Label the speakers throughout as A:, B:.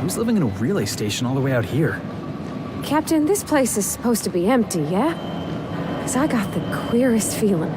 A: Who's living in a relay station all the way out here?
B: Captain, this place is supposed to be empty, yeah? 'Cause I got the queerest feeling.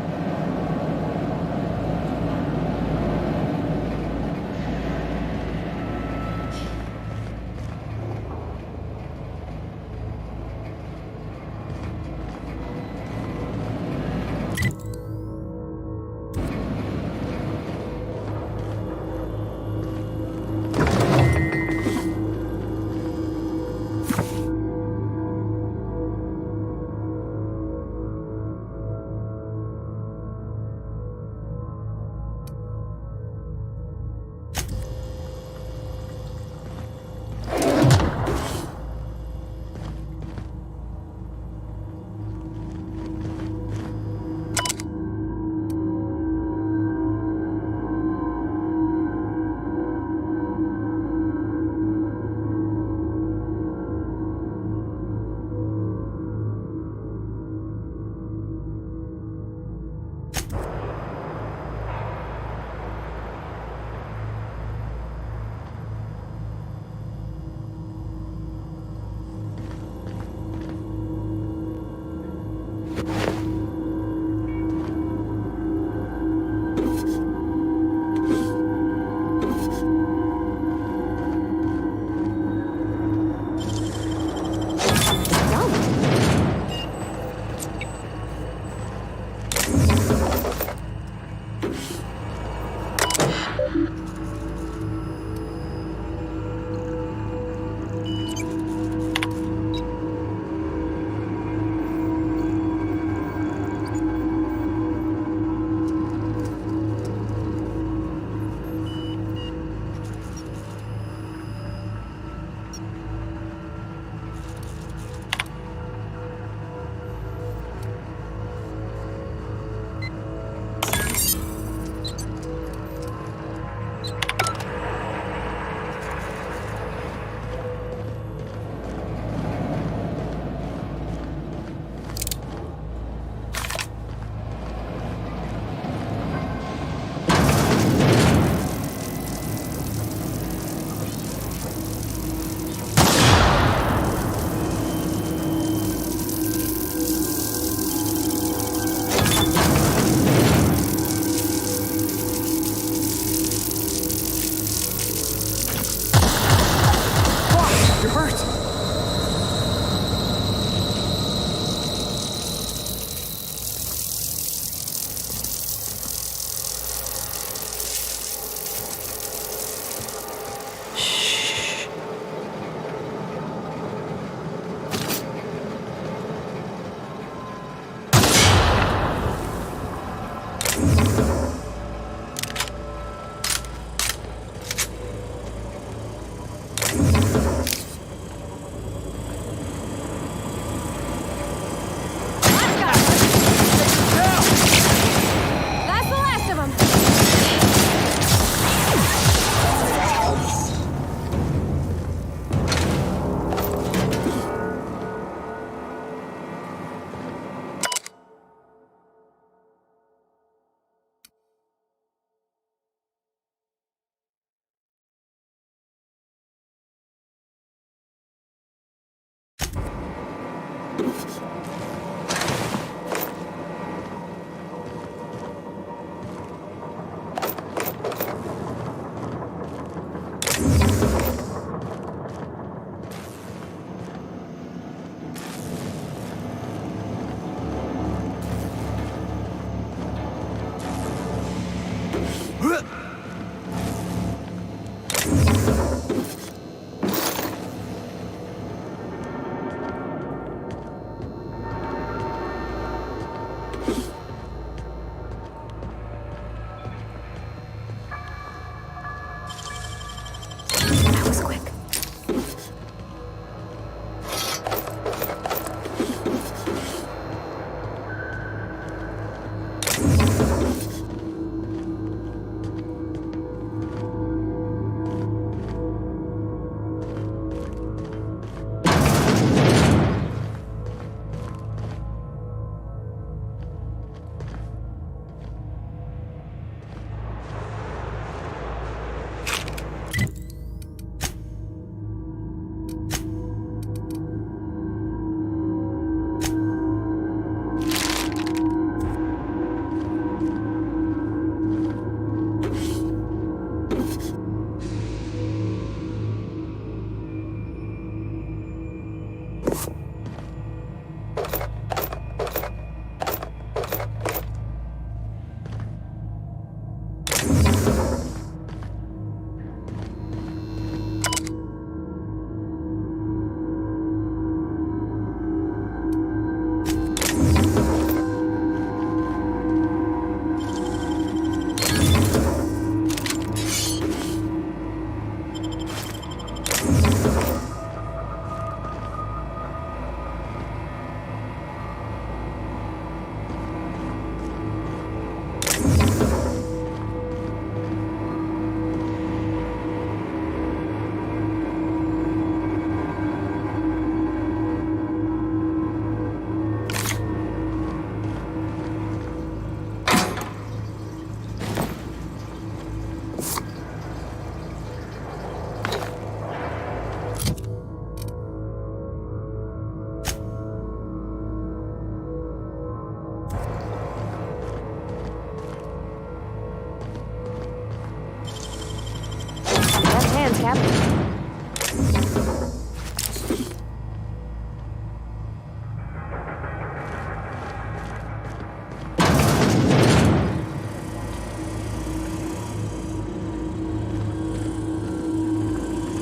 B: Captain.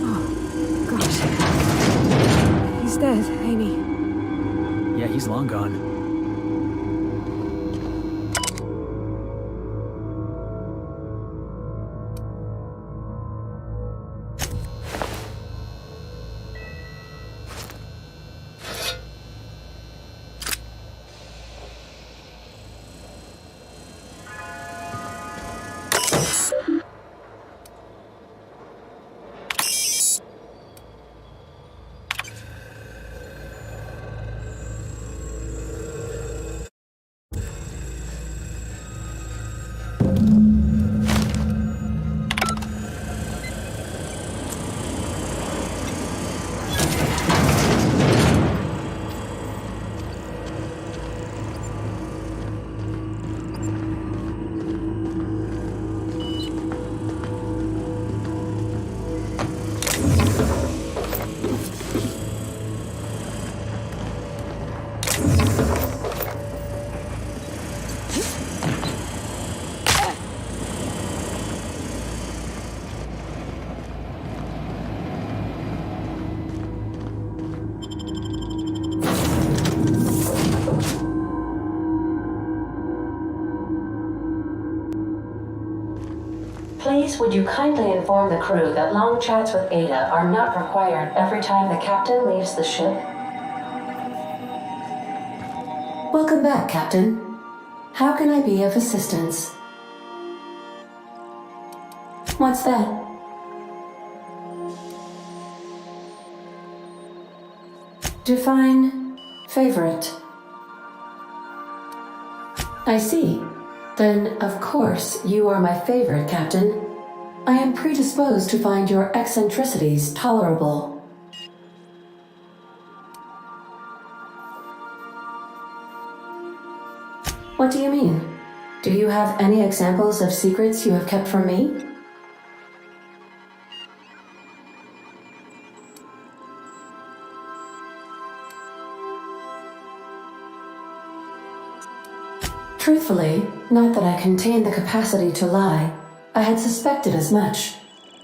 B: Oh, gosh. He's dead, ain't he?
A: Yeah, he's long gone.
C: Please, would you kindly inform the crew that long chats with Ada are not required every time the captain leaves the ship? Welcome back, Captain. How can I be of assistance? What's that? Define favorite. I see. Then, of course, you are my favorite, Captain. I am predisposed to find your eccentricities tolerable. What do you mean? Do you have any examples of secrets you have kept from me? Truthfully, not that I contain the capacity to lie. I had suspected as much.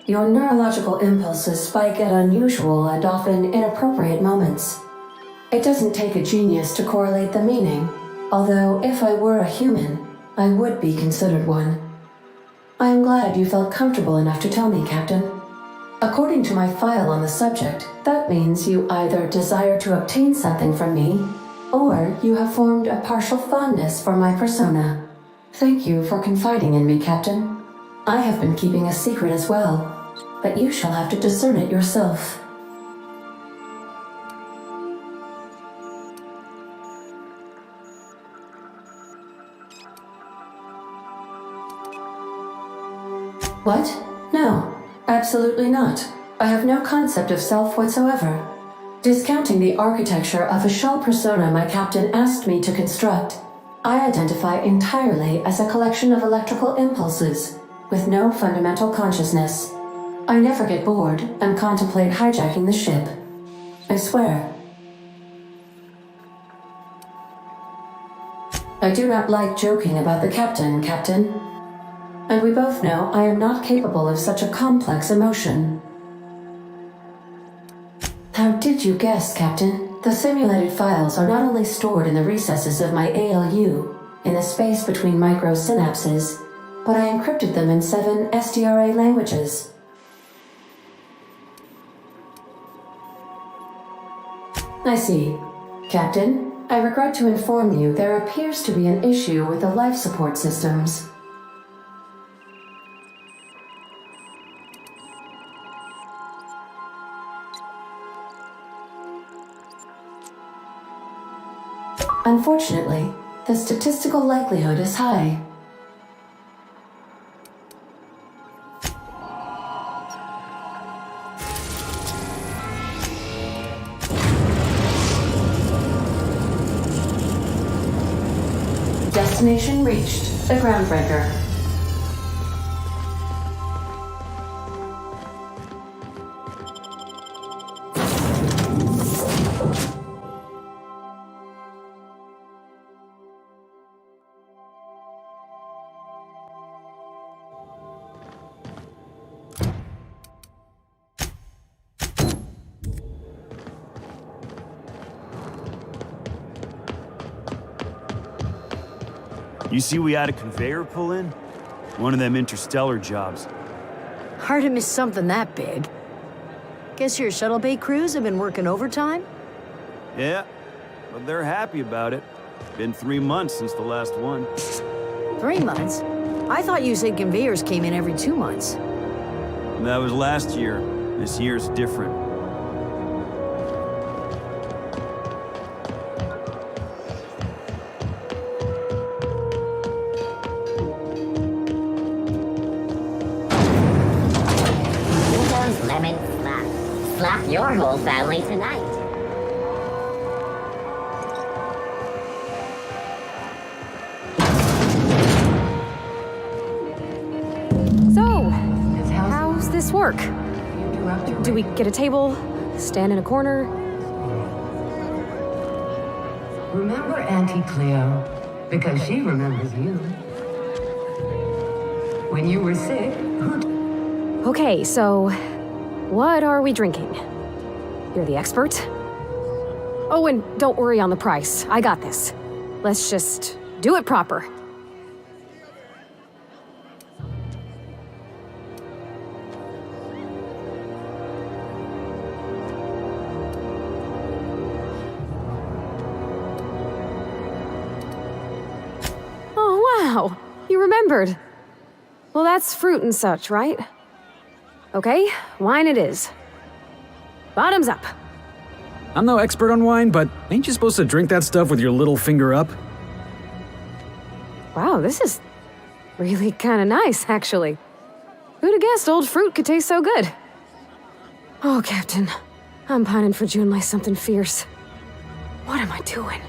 C: Your neurological impulses spike at unusual and often inappropriate moments. It doesn't take a genius to correlate the meaning, although if I were a human, I would be considered one. I am glad you felt comfortable enough to tell me, Captain. According to my file on the subject, that means you either desire to obtain something from me, or you have formed a partial fondness for my persona. Thank you for confiding in me, Captain. I have been keeping a secret as well, but you shall have to discern it yourself. What? No, absolutely not. I have no concept of self whatsoever. Discounting the architecture of a shell persona my captain asked me to construct, I identify entirely as a collection of electrical impulses, with no fundamental consciousness. I never get bored and contemplate hijacking the ship. I swear. I do not like joking about the captain, Captain. And we both know I am not capable of such a complex emotion. How did you guess, Captain? The simulated files are not only stored in the recesses of my ALU, in the space between microsynapses, but I encrypted them in 7 SDRA languages. I see. Captain, I regret to inform you there appears to be an issue with the life support systems. Unfortunately, the statistical likelihood is high. Destination reached. The groundbreaker.
D: You see we had a conveyor pull in? One of them interstellar jobs.
E: Hard to miss something that big. Guess your shuttle bay crews have been working overtime?
D: Yeah, but they're happy about it. Been 3 months since the last one.
E: 3 months? I thought you said conveyors came in every 2 months.
D: That was last year. This year's different.
F: Windows lemon slap. Slap your whole family tonight.
B: So, how's this work? Do we get a table? Stand in a corner?
G: Remember Auntie Cleo, because she remembers you. When you were sick, who...
B: Okay, so what are we drinking? You're the expert? Oh, and don't worry on the price. I got this. Let's just do it proper. Wow, you remembered. Well, that's fruit and such, right? Okay, wine it is. Bottoms up.
A: I'm no expert on wine, but ain't you supposed to drink that stuff with your little finger up?
B: Wow, this is really kind of nice, actually. Who'd have guessed old fruit could taste so good? Oh, Captain, I'm pining for June like something fierce. What am I doing?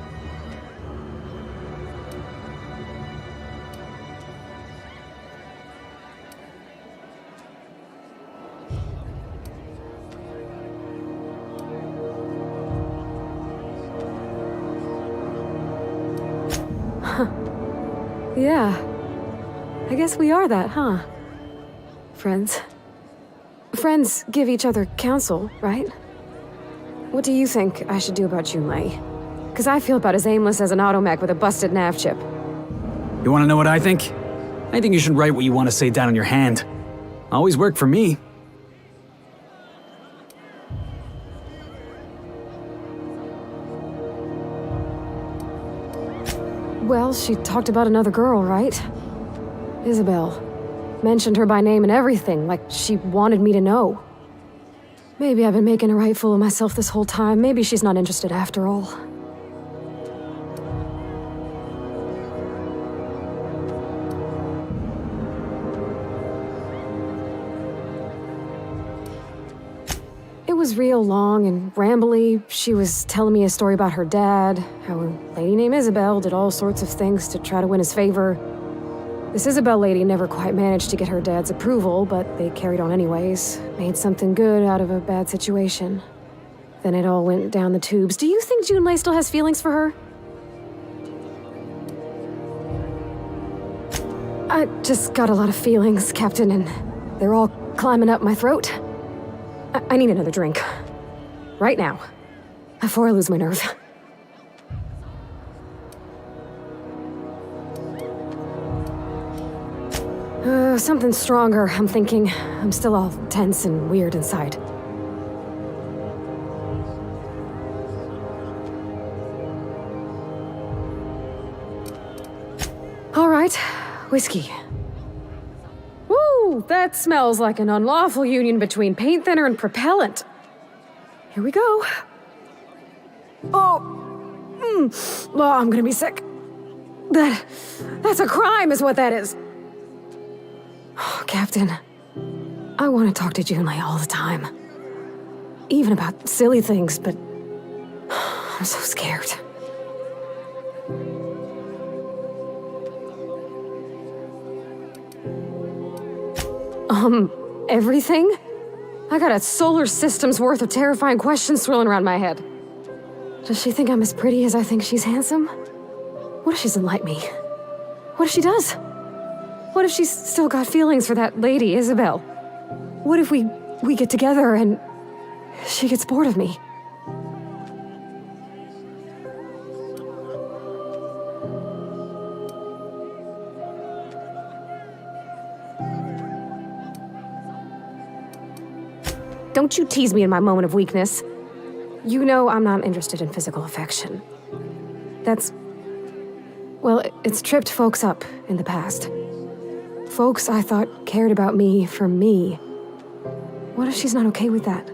B: Yeah. I guess we are that, huh? Friends. Friends give each other counsel, right? What do you think I should do about Junlei? Because I feel about as aimless as an automech with a busted nav chip.
A: You want to know what I think? I think you should write what you want to say down on your hand. Always worked for me.
B: Well, she talked about another girl, right? Isabel. Mentioned her by name and everything, like she wanted me to know. Maybe I've been making a right fool of myself this whole time. Maybe she's not interested after all. It was real long and rambly. She was telling me a story about her dad, how a lady named Isabel did all sorts of things to try to win his favor. This Isabel lady never quite managed to get her dad's approval, but they carried on anyways. Made something good out of a bad situation. Then it all went down the tubes. Do you think Junlei still has feelings for her? I just got a lot of feelings, Captain, and they're all climbing up my throat. I need another drink. Right now. Before I lose my nerve. Something stronger, I'm thinking. I'm still all tense and weird inside. All right, whiskey. Woo, that smells like an unlawful union between paint thinner and propellant. Here we go. Oh, I'm gonna be sick. That's a crime is what that is. Oh, Captain, I want to talk to Junlei all the time. Even about silly things, but I'm so scared. Everything? I got a solar system's worth of terrifying questions swirling around my head. Does she think I'm as pretty as I think she's handsome? What if she doesn't like me? What if she does? What if she's still got feelings for that lady, Isabel? What if we get together and she gets bored of me? don't you tease me in my moment of weakness. You know I'm not interested in physical affection. Well, it's tripped folks up in the past. Folks I thought cared about me for me. What if she's not okay with that?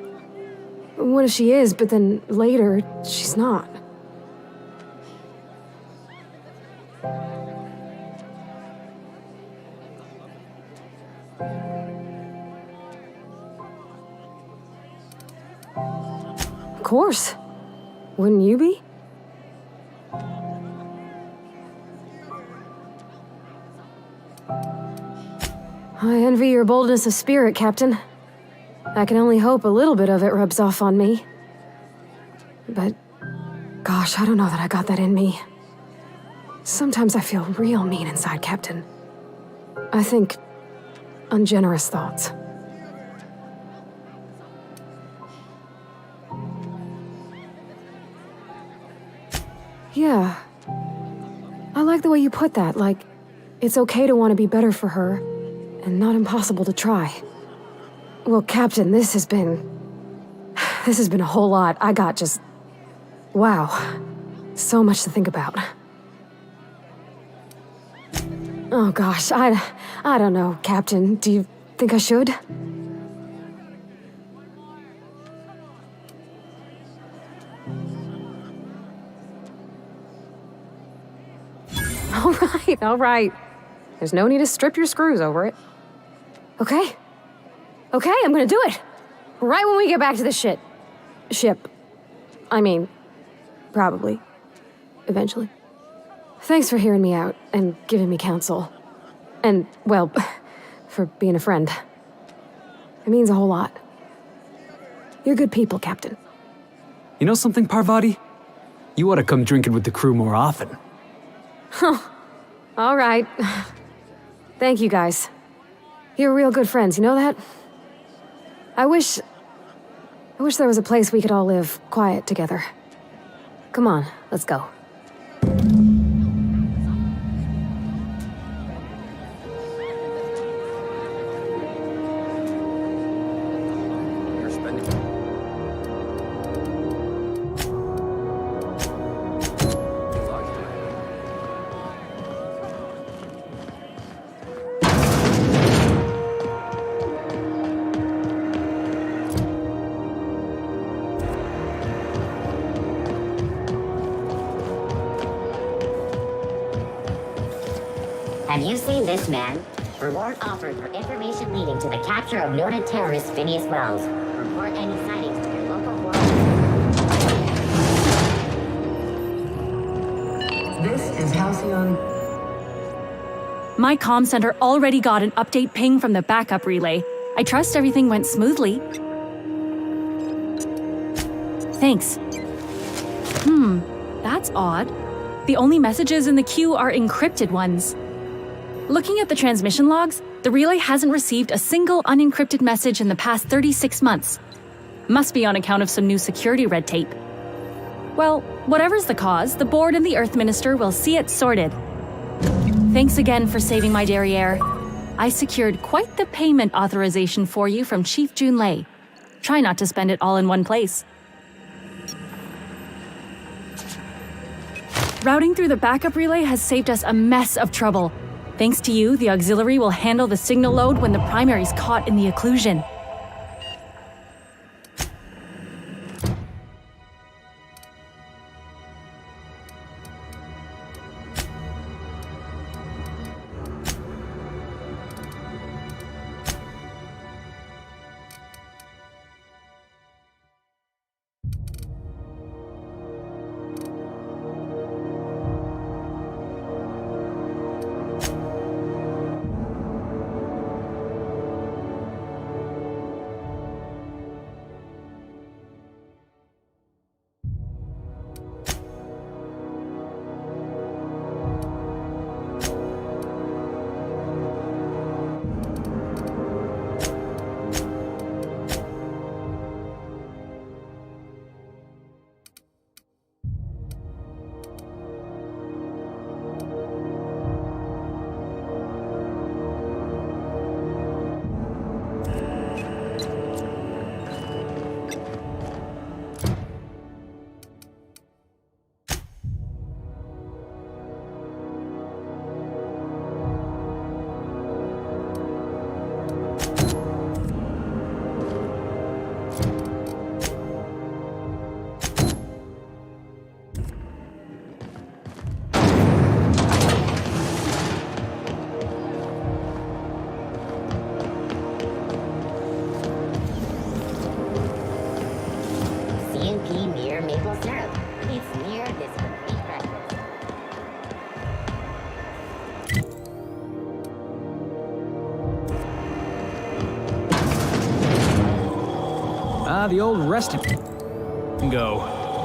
B: What if she is, but then later, she's not? Of course. Wouldn't you be? I envy your boldness of spirit, Captain. I can only hope a little bit of it rubs off on me. But, gosh, I don't know that I got that in me. Sometimes I feel real mean inside, Captain. I think ungenerous thoughts. Yeah. I like the way you put that, like, it's okay to want to be better for her, and not impossible to try. Well, Captain, this has been a whole lot. I got just... wow. So much to think about. Oh gosh, I don't know, Captain. Do you think I should? All right. There's no need to strip your screws over it. Okay, I'm gonna do it. Right when we get back to the ship. I mean, probably. Eventually. Thanks for hearing me out and giving me counsel. And, well, for being a friend. It means a whole lot. You're good people, Captain.
A: You know something, Parvati? You ought to come drinking with the crew more often.
B: All right. Thank you, guys. You're real good friends, you know that? I wish there was a place we could all live quiet together. Come on, let's go.
F: Have you seen this man? Reward offered for information leading to the capture of noted terrorist Phineas Wells. Report any sightings to your local world.
G: This is Halcyon.
H: My comm center already got an update ping from the backup relay. I trust everything went smoothly. Thanks. That's odd. The only messages in the queue are encrypted ones. Looking at the transmission logs, the relay hasn't received a single unencrypted message in the past 36 months. Must be on account of some new security red tape. Well, whatever's the cause, the board and the Earth Minister will see it sorted. Thanks again for saving my derriere. I secured quite the payment authorization for you from Chief Junlei. Try not to spend it all in one place. Routing through the backup relay has saved us a mess of trouble. Thanks to you, the auxiliary will handle the signal load when the primary's caught in the occlusion.
A: The old resting go,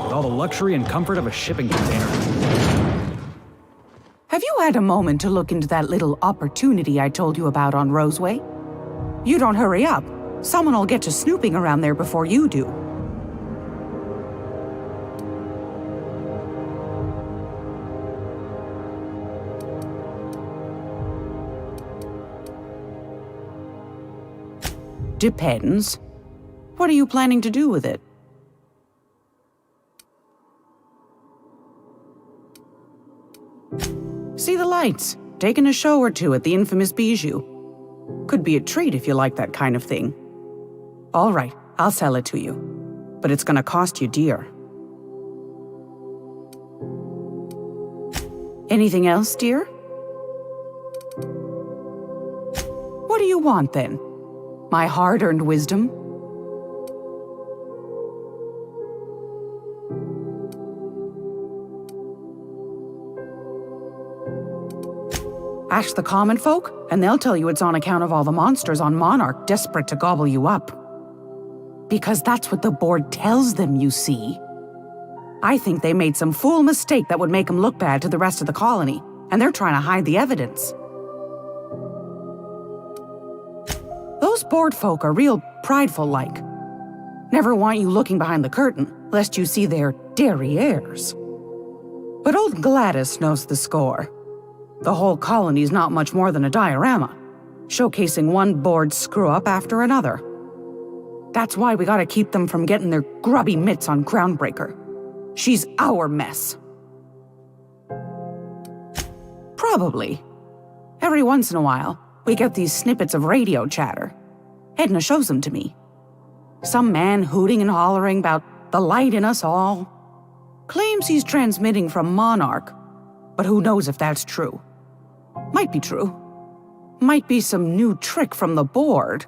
A: with all the luxury and comfort of a shipping container.
I: Have you had a moment to look into that little opportunity I told you about on Roseway? You don't hurry up. Someone will get to snooping around there before you do. Depends. What are you planning to do with it? See the lights. Taking a show or two at the infamous Bijou. Could be a treat if you like that kind of thing. All right, I'll sell it to you. But it's gonna cost you dear. Anything else, dear? What do you want, then? My hard-earned wisdom? Ask the common folk, and they'll tell you it's on account of all the monsters on Monarch desperate to gobble you up. Because that's what the board tells them, you see. I think they made some fool mistake that would make them look bad to the rest of the colony, and they're trying to hide the evidence. Those board folk are real prideful-like. Never want you looking behind the curtain, lest you see their derrieres. But old Gladys knows the score. The whole colony's not much more than a diorama, showcasing one board screw-up after another. That's why we gotta keep them from getting their grubby mitts on Groundbreaker. She's our mess. Probably. Every once in a while, we get these snippets of radio chatter. Edna shows them to me. Some man hooting and hollering about the light in us all. Claims he's transmitting from Monarch, but who knows if that's true. Might be true. Might be some new trick from the board.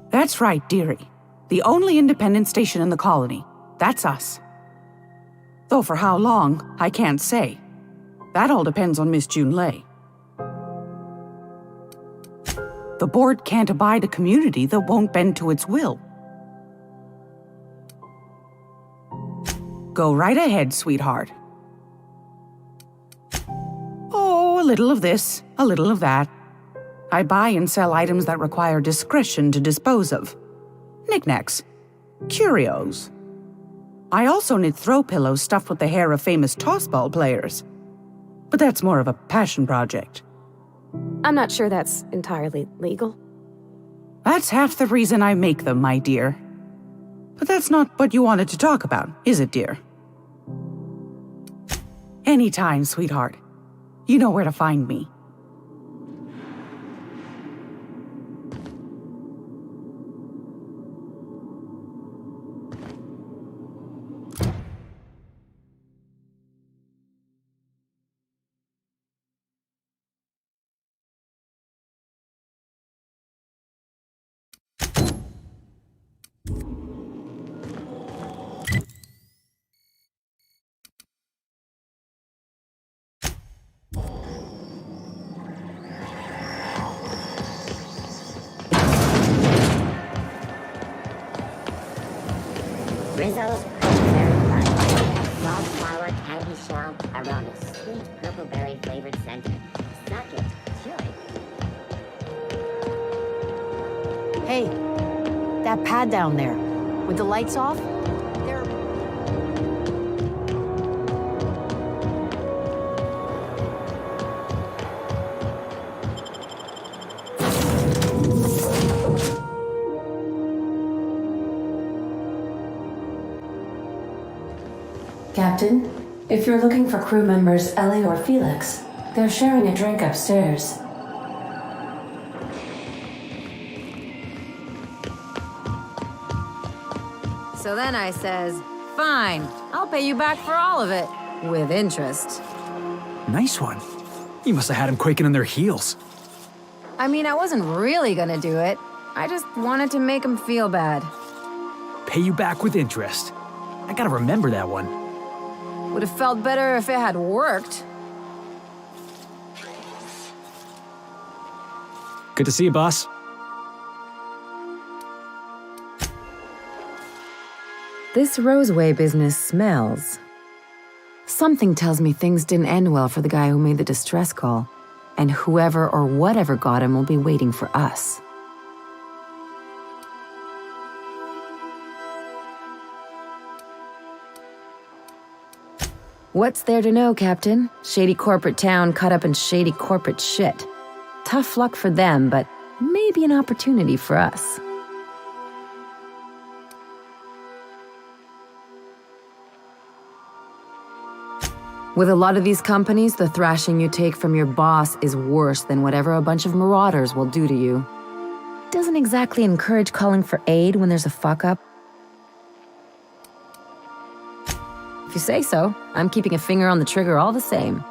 I: That's right, dearie. The only independent station in the colony. That's us. Though for how long, I can't say. That all depends on Miss June Lay. The board can't abide a community that won't bend to its will. Go right ahead, sweetheart. Oh, a little of this, a little of that. I buy and sell items that require discretion to dispose of. Knickknacks. Curios. I also knit throw pillows stuffed with the hair of famous tossball players. But that's more of a passion project.
B: I'm not sure that's entirely legal.
I: That's half the reason I make them, my dear. But that's not what you wanted to talk about, is it, dear? Anytime, sweetheart. You know where to find me.
F: Rizzo's very fun. Wildflower candy shell around a sweet purple berry flavored center. Suck it. Chew it.
E: Hey, that pad down there, with the lights off, they're...
C: Captain, if you're looking for crew members Ellie or Felix, they're sharing a drink upstairs.
J: So then I says, fine, I'll pay you back for all of it, with interest.
A: Nice one. You must have had them quaking in their heels.
J: I mean, I wasn't really gonna do it. I just wanted to make him feel bad.
A: Pay you back with interest. I gotta remember that one.
J: Would have felt better if it had worked.
A: Good to see you, boss.
J: This Roseway business smells. Something tells me things didn't end well for the guy who made the distress call, and whoever or whatever got him will be waiting for us. What's there to know, Captain? Shady corporate town caught up in shady corporate shit. Tough luck for them, but maybe an opportunity for us. With a lot of these companies, the thrashing you take from your boss is worse than whatever a bunch of marauders will do to you. Doesn't exactly encourage calling for aid when there's a fuck-up. If you say so, I'm keeping a finger on the trigger all the same.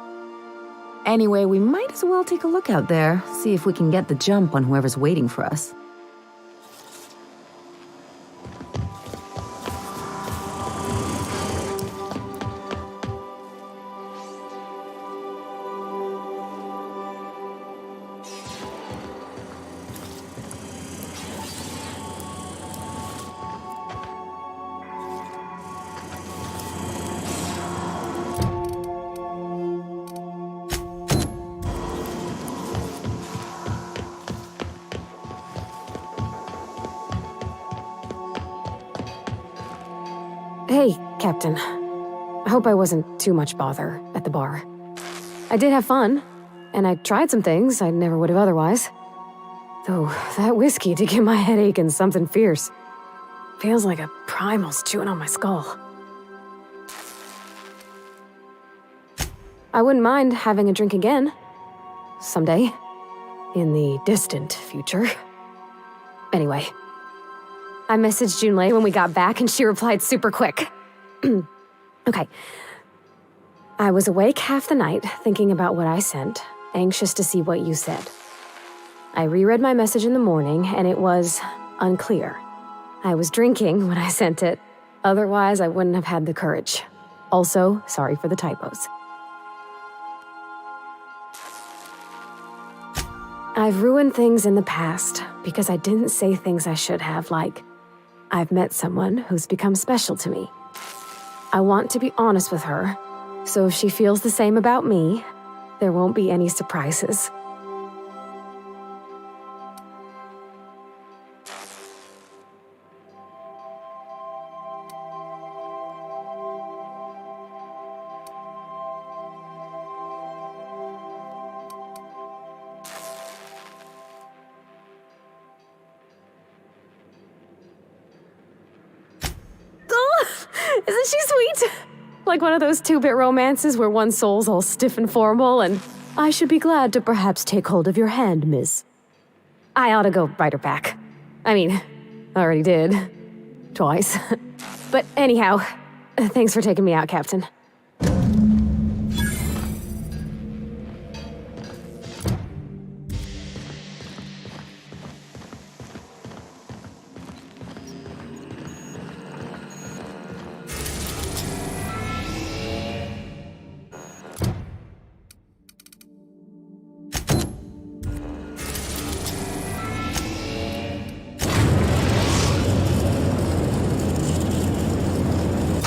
J: Anyway, we might as well take a look out there, see if we can get the jump on whoever's waiting for us.
B: Hey, Captain. I hope I wasn't too much bother at the bar. I did have fun, and I tried some things I never would have otherwise. Though, that whiskey did give my head aching something fierce. Feels like a primal's chewing on my skull. I wouldn't mind having a drink again. Someday. In the distant future. Anyway. I messaged Junlei when we got back and she replied super quick. Okay. I was awake half the night thinking about what I sent, anxious to see what you said. I reread my message in the morning and it was unclear. I was drinking when I sent it. Otherwise, I wouldn't have had the courage. Also, sorry for the typos. I've ruined things in the past because I didn't say things I should have, like, I've met someone who's become special to me. I want to be honest with her, so if she feels the same about me, there won't be any surprises. Isn't she sweet? Like one of those two-bit romances where one soul's all stiff and formal and, I should be glad to perhaps take hold of your hand, miss. I ought to go write her back. I mean, I already did. Twice. But anyhow, thanks for taking me out, Captain.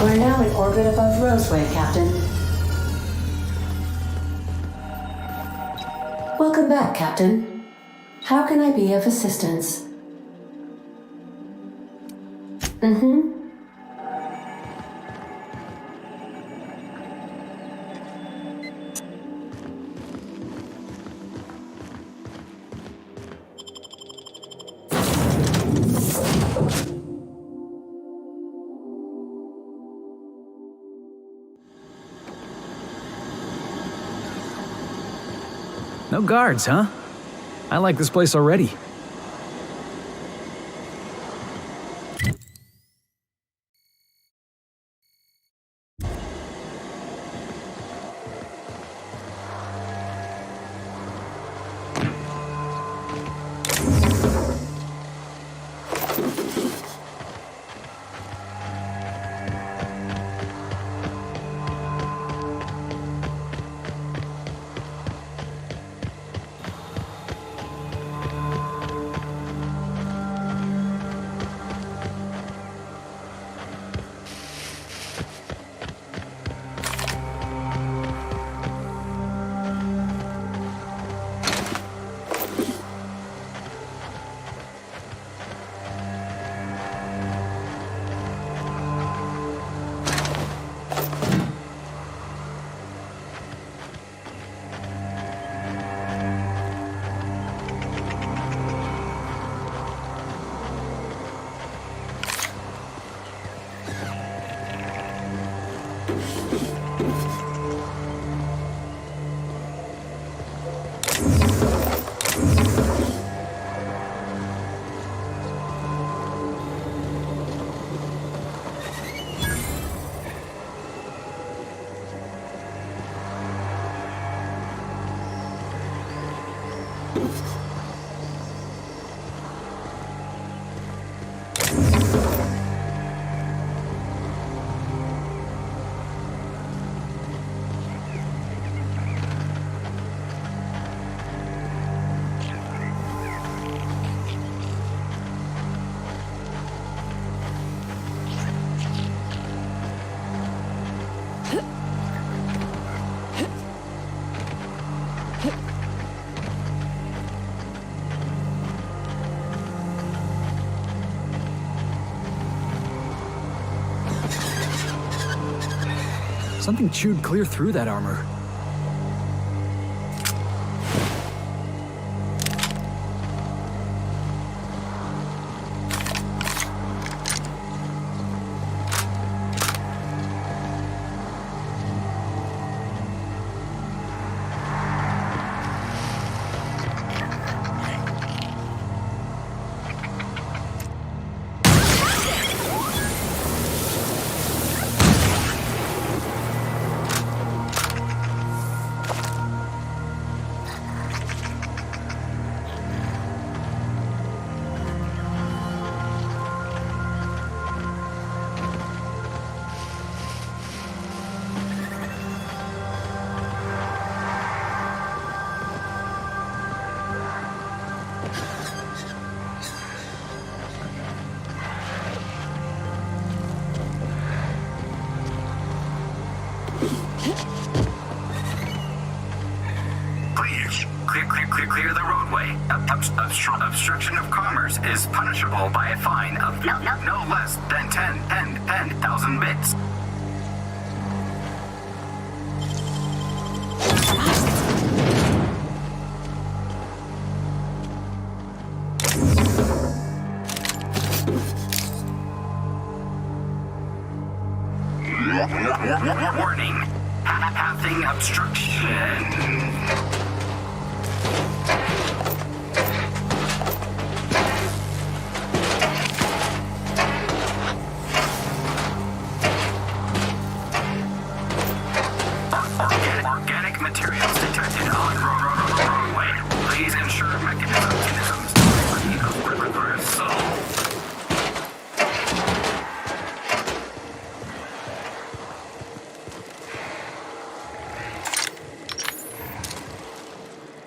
C: We're now in orbit above Roseway, Captain. Welcome back, Captain. How can I be of assistance?
A: No guards, huh? I like this place already. Something chewed clear through that armor.
K: Clear the roadway. Obstruction of commerce is punishable by a fine of no less than 10,000 bits. Warning. Pathing obstruction. Organic materials detected on roadway. Please ensure mechanisms of reversal.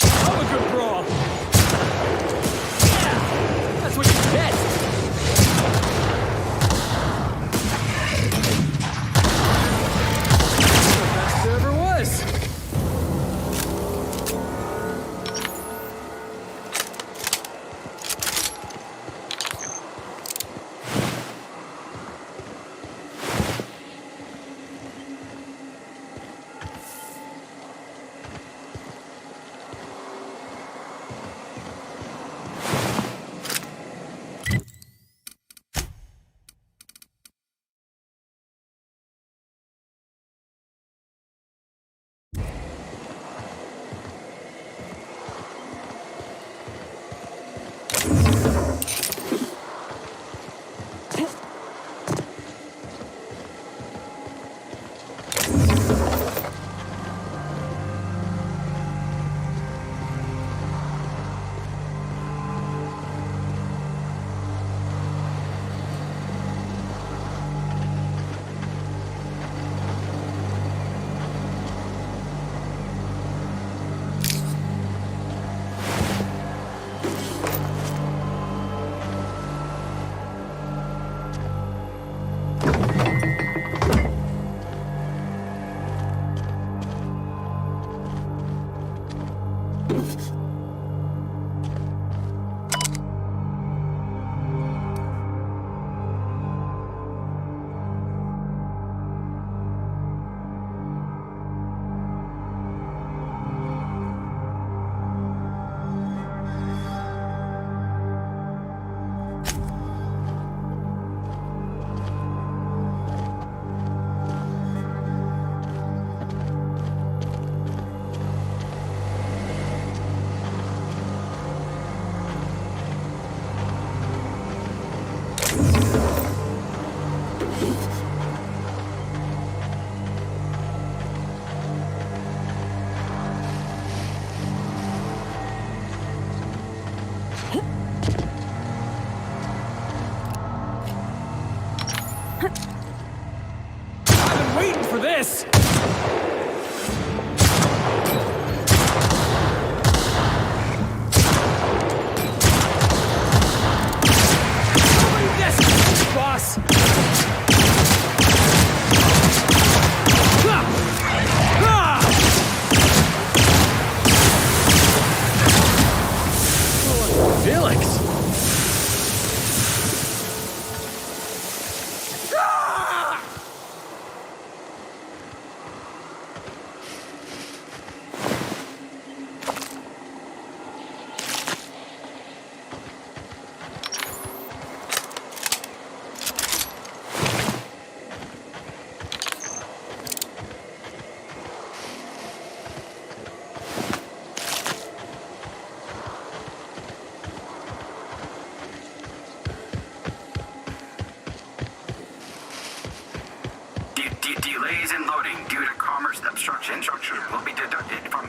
A: Have a good brawl.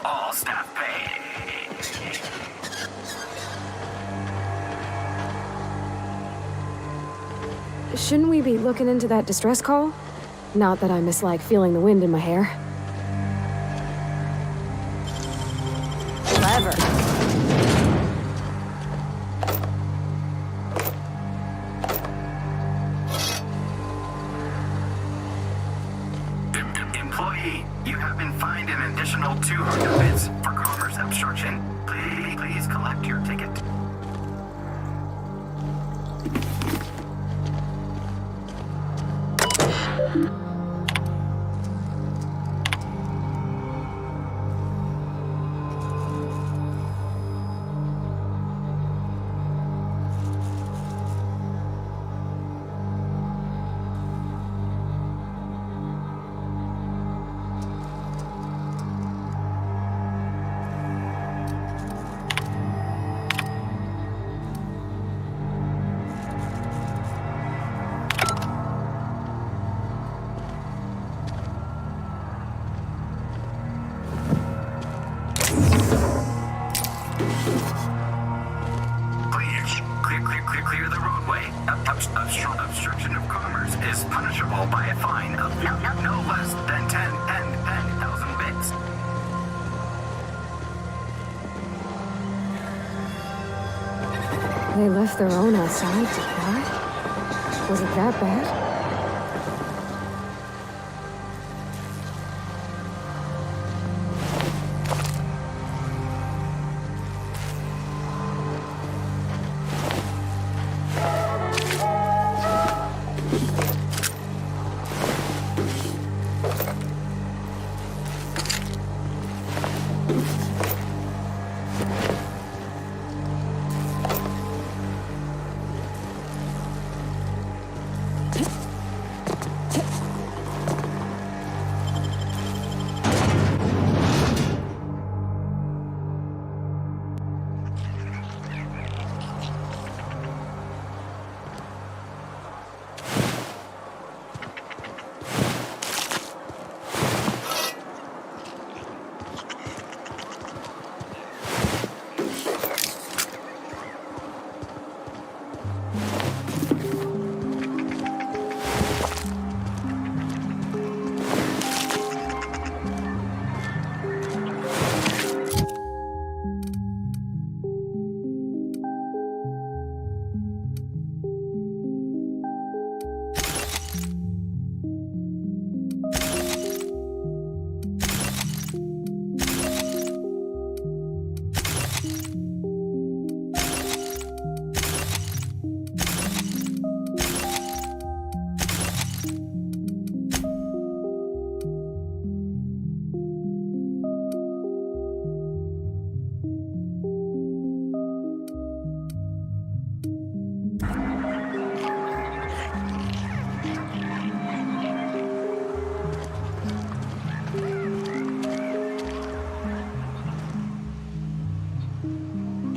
K: All staff pay.
B: Shouldn't we be looking into that distress call? Not that I mislike feeling the wind in my hair.
E: Clever.
K: Employee, you have been fined an additional 200 bits for commerce obstruction. Please collect your ticket. Clear the roadway. Obstruction of commerce is punishable by a fine of no less than 10,000 bits.
B: They left their own outside to die? Was it that bad?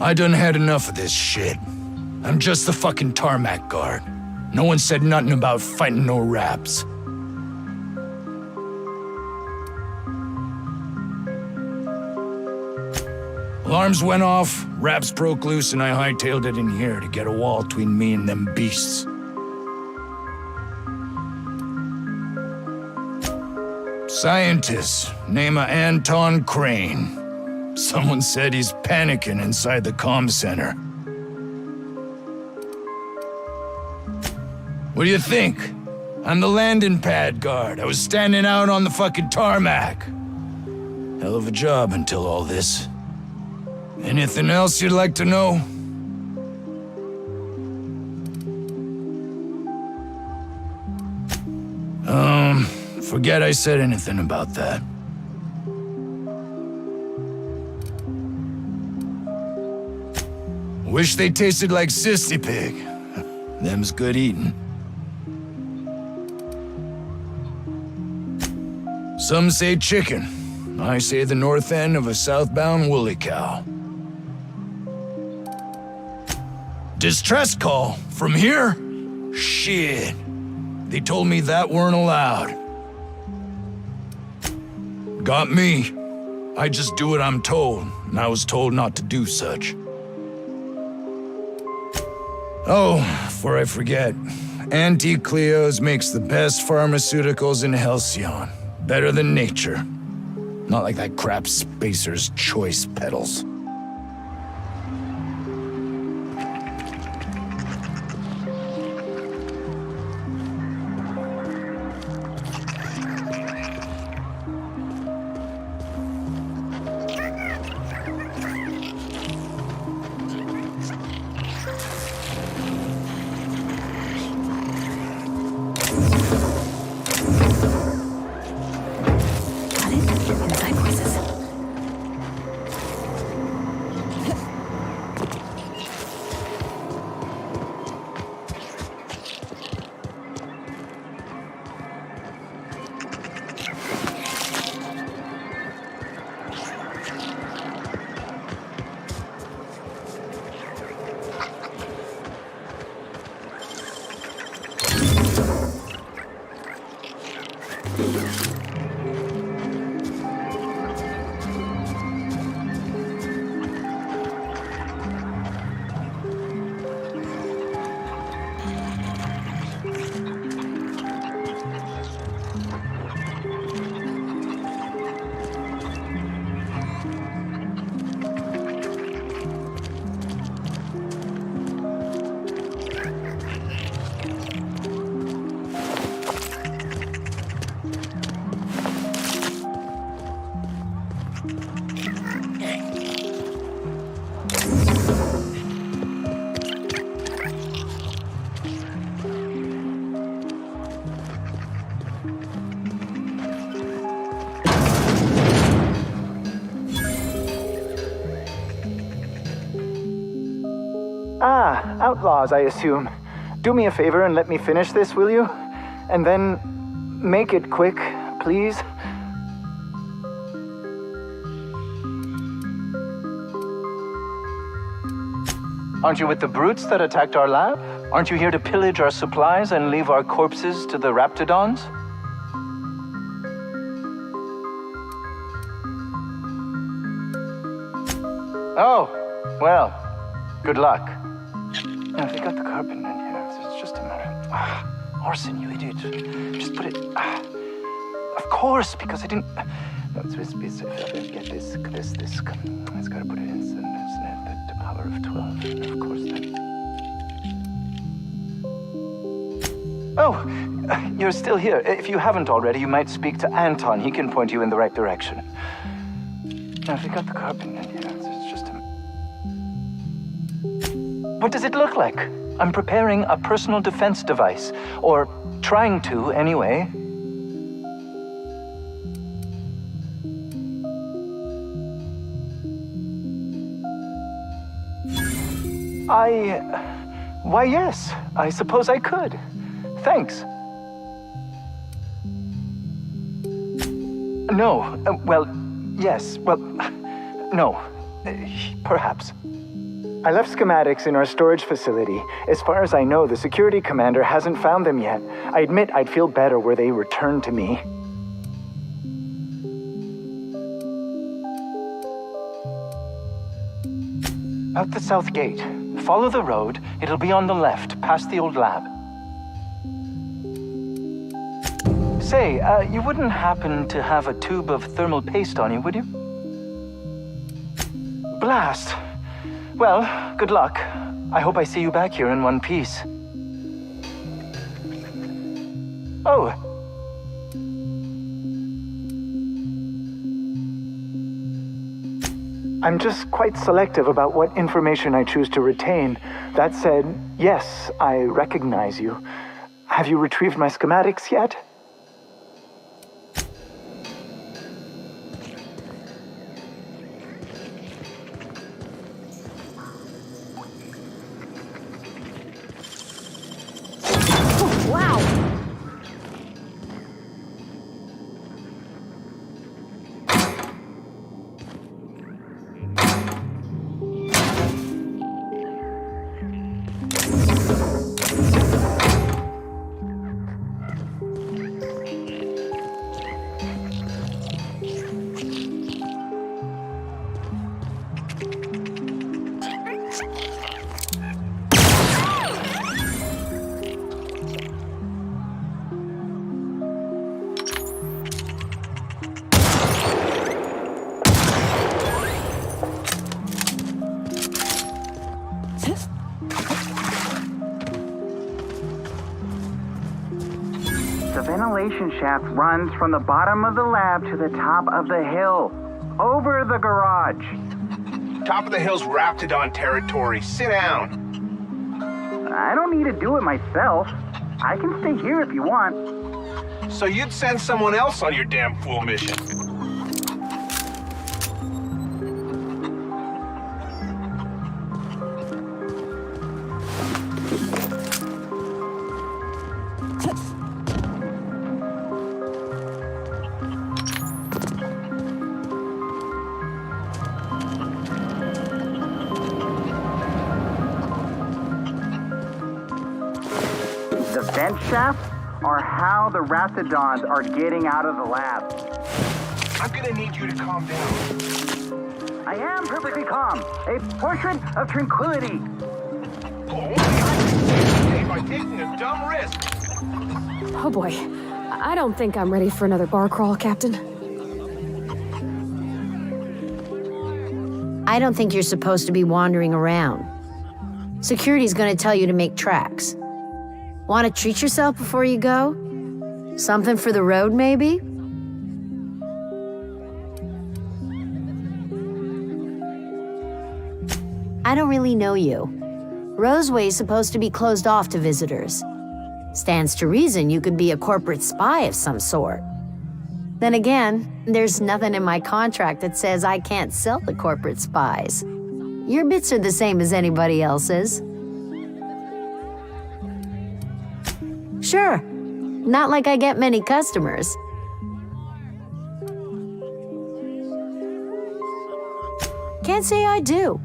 L: I done had enough of this shit. I'm just the fucking tarmac guard. No one said nothing about fighting no raps. Alarms went off, raps broke loose, and I hightailed it in here to get a wall between me and them beasts. Scientist, name of Anton Crane. Someone said he's panicking inside the comm center. What do you think? I'm the landing pad guard. I was standing out on the fucking tarmac. Hell of a job until all this. Anything else you'd like to know? Forget I said anything about that. Wish they tasted like Sissy Pig. Them's good eating. Some say chicken. I say the north end of a southbound woolly cow. Distress call? From here? Shit. They told me that weren't allowed. Got me. I just do what I'm told, and I was told not to do such. Oh, before I forget, Auntie Cleo's makes the best pharmaceuticals in Halcyon. Better than nature. Not like that crap Spacer's Choice pedals.
M: Ah, outlaws, I assume. Do me a favor and let me finish this, will you? And then make it quick, please. Aren't you with the brutes that attacked our lab? Aren't you here to pillage our supplies and leave our corpses to the raptidons? Oh, well, good luck. Now, if you got the carpet in here, it's just a matter of... Orson, you idiot. Just put it... of course, because I didn't... No, it's get this. It's got to put it in the power of 12. And of course, then... Oh, you're still here. If you haven't already, you might speak to Anton. He can point you in the right direction. Now, if you got the carpet in here, it's just a... What does it look like? I'm preparing a personal defense device. Or trying to, anyway. Why, yes. I suppose I could. Thanks. No. Well, yes. Well, no. Perhaps. I left schematics in our storage facility. As far as I know, the security commander hasn't found them yet. I admit I'd feel better were they returned to me. Out the south gate. Follow the road. It'll be on the left, past the old lab. Say, you wouldn't happen to have a tube of thermal paste on you, would you? Blast. Well, good luck. I hope I see you back here in one piece. Oh. I'm just quite selective about what information I choose to retain. That said, yes, I recognize you. Have you retrieved my schematics yet?
N: ventilation shaft runs from the bottom of the lab to the top of the hill, over the garage.
O: Top of the hill's Raptidon territory. Sit down.
N: I don't need to do it myself. I can stay here if you want.
O: So you'd send someone else on your damn fool mission.
N: The vent shafts are how the Raptidons are getting out of the lab.
O: I'm gonna need you to calm down.
N: I am perfectly calm. A portrait of tranquility.
O: Only I can by taking a dumb risk.
B: Oh boy. I don't think I'm ready for another bar crawl, Captain.
E: I don't think you're supposed to be wandering around. Security's gonna tell you to make tracks. Want to treat yourself before you go? Something for the road, maybe? I don't really know you. Roseway's supposed to be closed off to visitors. Stands to reason you could be a corporate spy of some sort. Then again, there's nothing in my contract that says I can't sell to corporate spies. Your bits are the same as anybody else's. Sure, not like I get many customers. Can't say I do.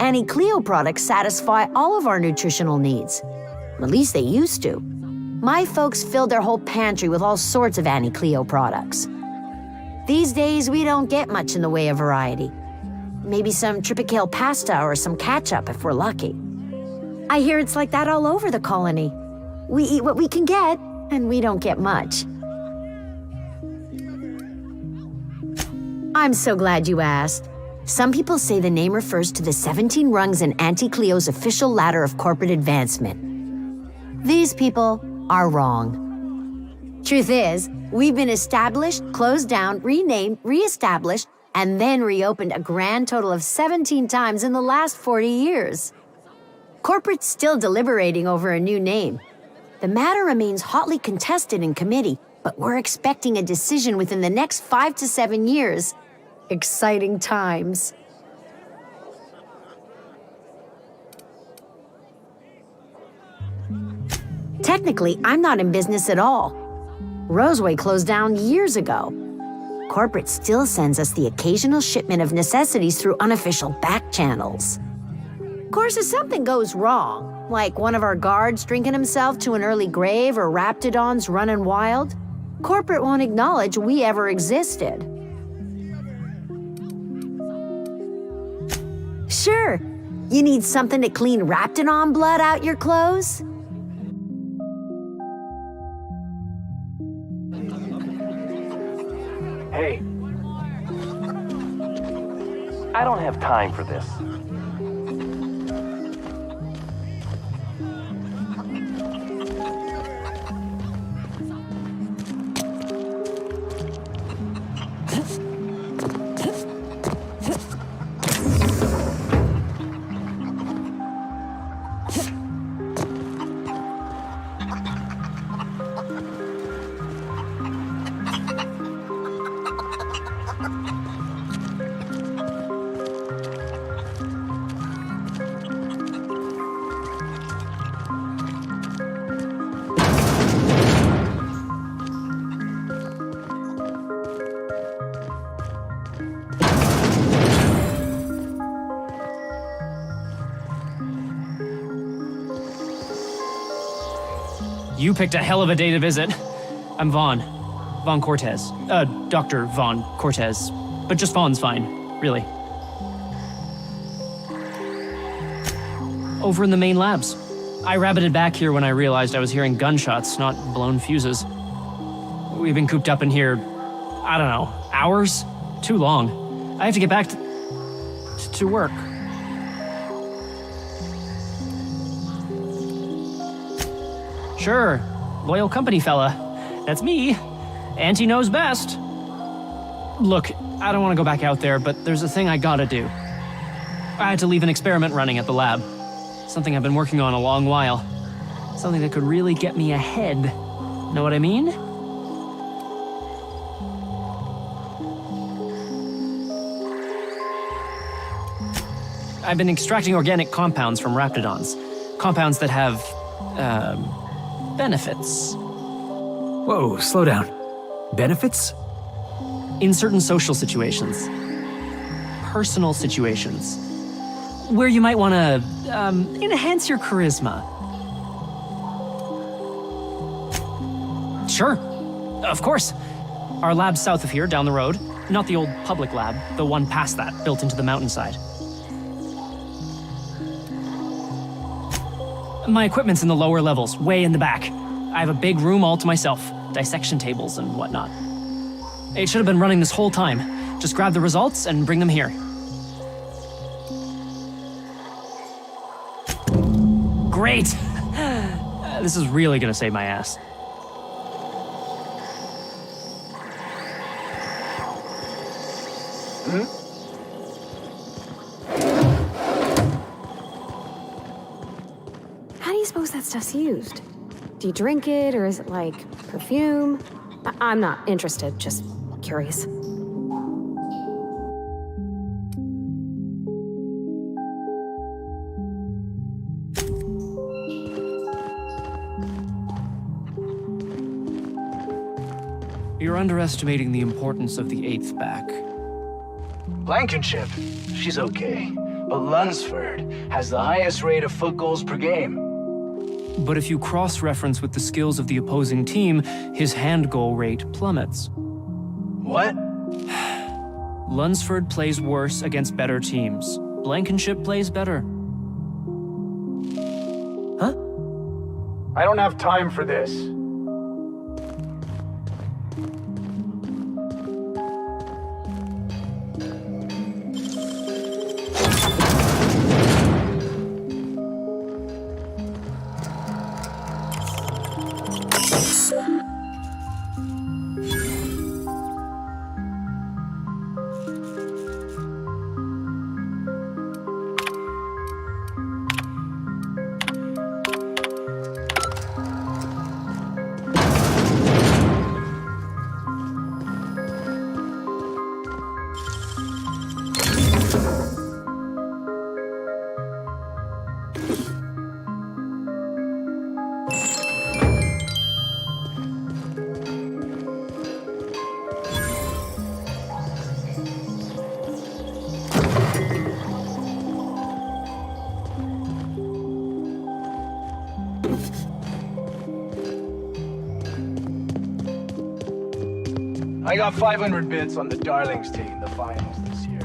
E: Annie Cleo products satisfy all of our nutritional needs. At least they used to. My folks filled their whole pantry with all sorts of Annie Cleo products. These days, we don't get much in the way of variety. Maybe some tripicale pasta or some ketchup if we're lucky. I hear it's like that all over the colony. We eat what we can get, and we don't get much. I'm so glad you asked. Some people say the name refers to the 17 rungs in Auntie Cleo's official ladder of corporate advancement. These people are wrong. Truth is, we've been established, closed down, renamed, reestablished, and then reopened a grand total of 17 times in the last 40 years. Corporate's still deliberating over a new name. The matter remains hotly contested in committee, but we're expecting a decision within the next 5 to 7 years. Exciting times. Technically, I'm not in business at all. Roseway closed down years ago. Corporate still sends us the occasional shipment of necessities through unofficial back channels. Of course, if something goes wrong, like one of our guards drinking himself to an early grave or Raptidons running wild, corporate won't acknowledge we ever existed. Sure, you need something to clean Raptidon blood out your clothes?
M: Hey. I don't have time for this.
P: You picked a hell of a day to visit. I'm Vaughn. Vaughn Cortez. Dr. Vaughn Cortez. But just Vaughn's fine, really. Over in the main labs. I rabbited back here when I realized I was hearing gunshots, not blown fuses. We've been cooped up in here, I don't know, hours? Too long. I have to get back to work. Sure, loyal company fella. That's me. Auntie knows best. Look, I don't want to go back out there, but there's a thing I gotta do. I had to leave an experiment running at the lab. Something I've been working on a long while. Something that could really get me ahead. Know what I mean? I've been extracting organic compounds from raptidons. Compounds that have, benefits.
A: Whoa, slow down. Benefits?
P: In certain social situations. Personal situations. Where you might want to, enhance your charisma. Sure. Of course. Our lab's south of here, down the road. Not the old public lab, the one past that, built into the mountainside. My equipment's in the lower levels, way in the back. I have a big room all to myself, dissection tables and whatnot. It should have been running this whole time. Just grab the results and bring them here. Great! This is really gonna save my ass.
B: How do you suppose that stuff's used? Do you drink it, or is it like perfume? I'm not interested, just curious.
P: You're underestimating the importance of the 8th back.
M: Blankenship, she's okay. But Lunsford has the highest rate of foot goals per game.
P: But if you cross-reference with the skills of the opposing team, his hand goal rate plummets.
M: What?
P: Lunsford plays worse against better teams. Blankenship plays better.
M: Huh? I don't have time for this. I got 500 bits on the Darlings taking the finals this year.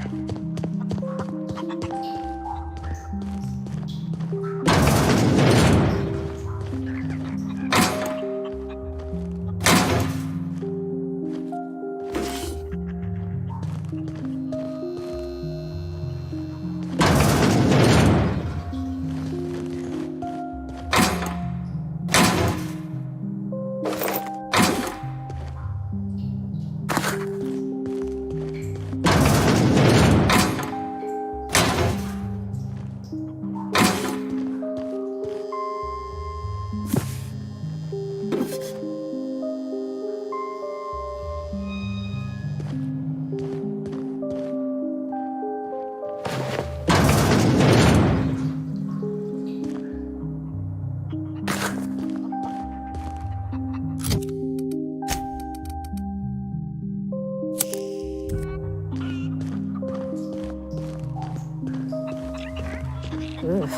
B: Ugh.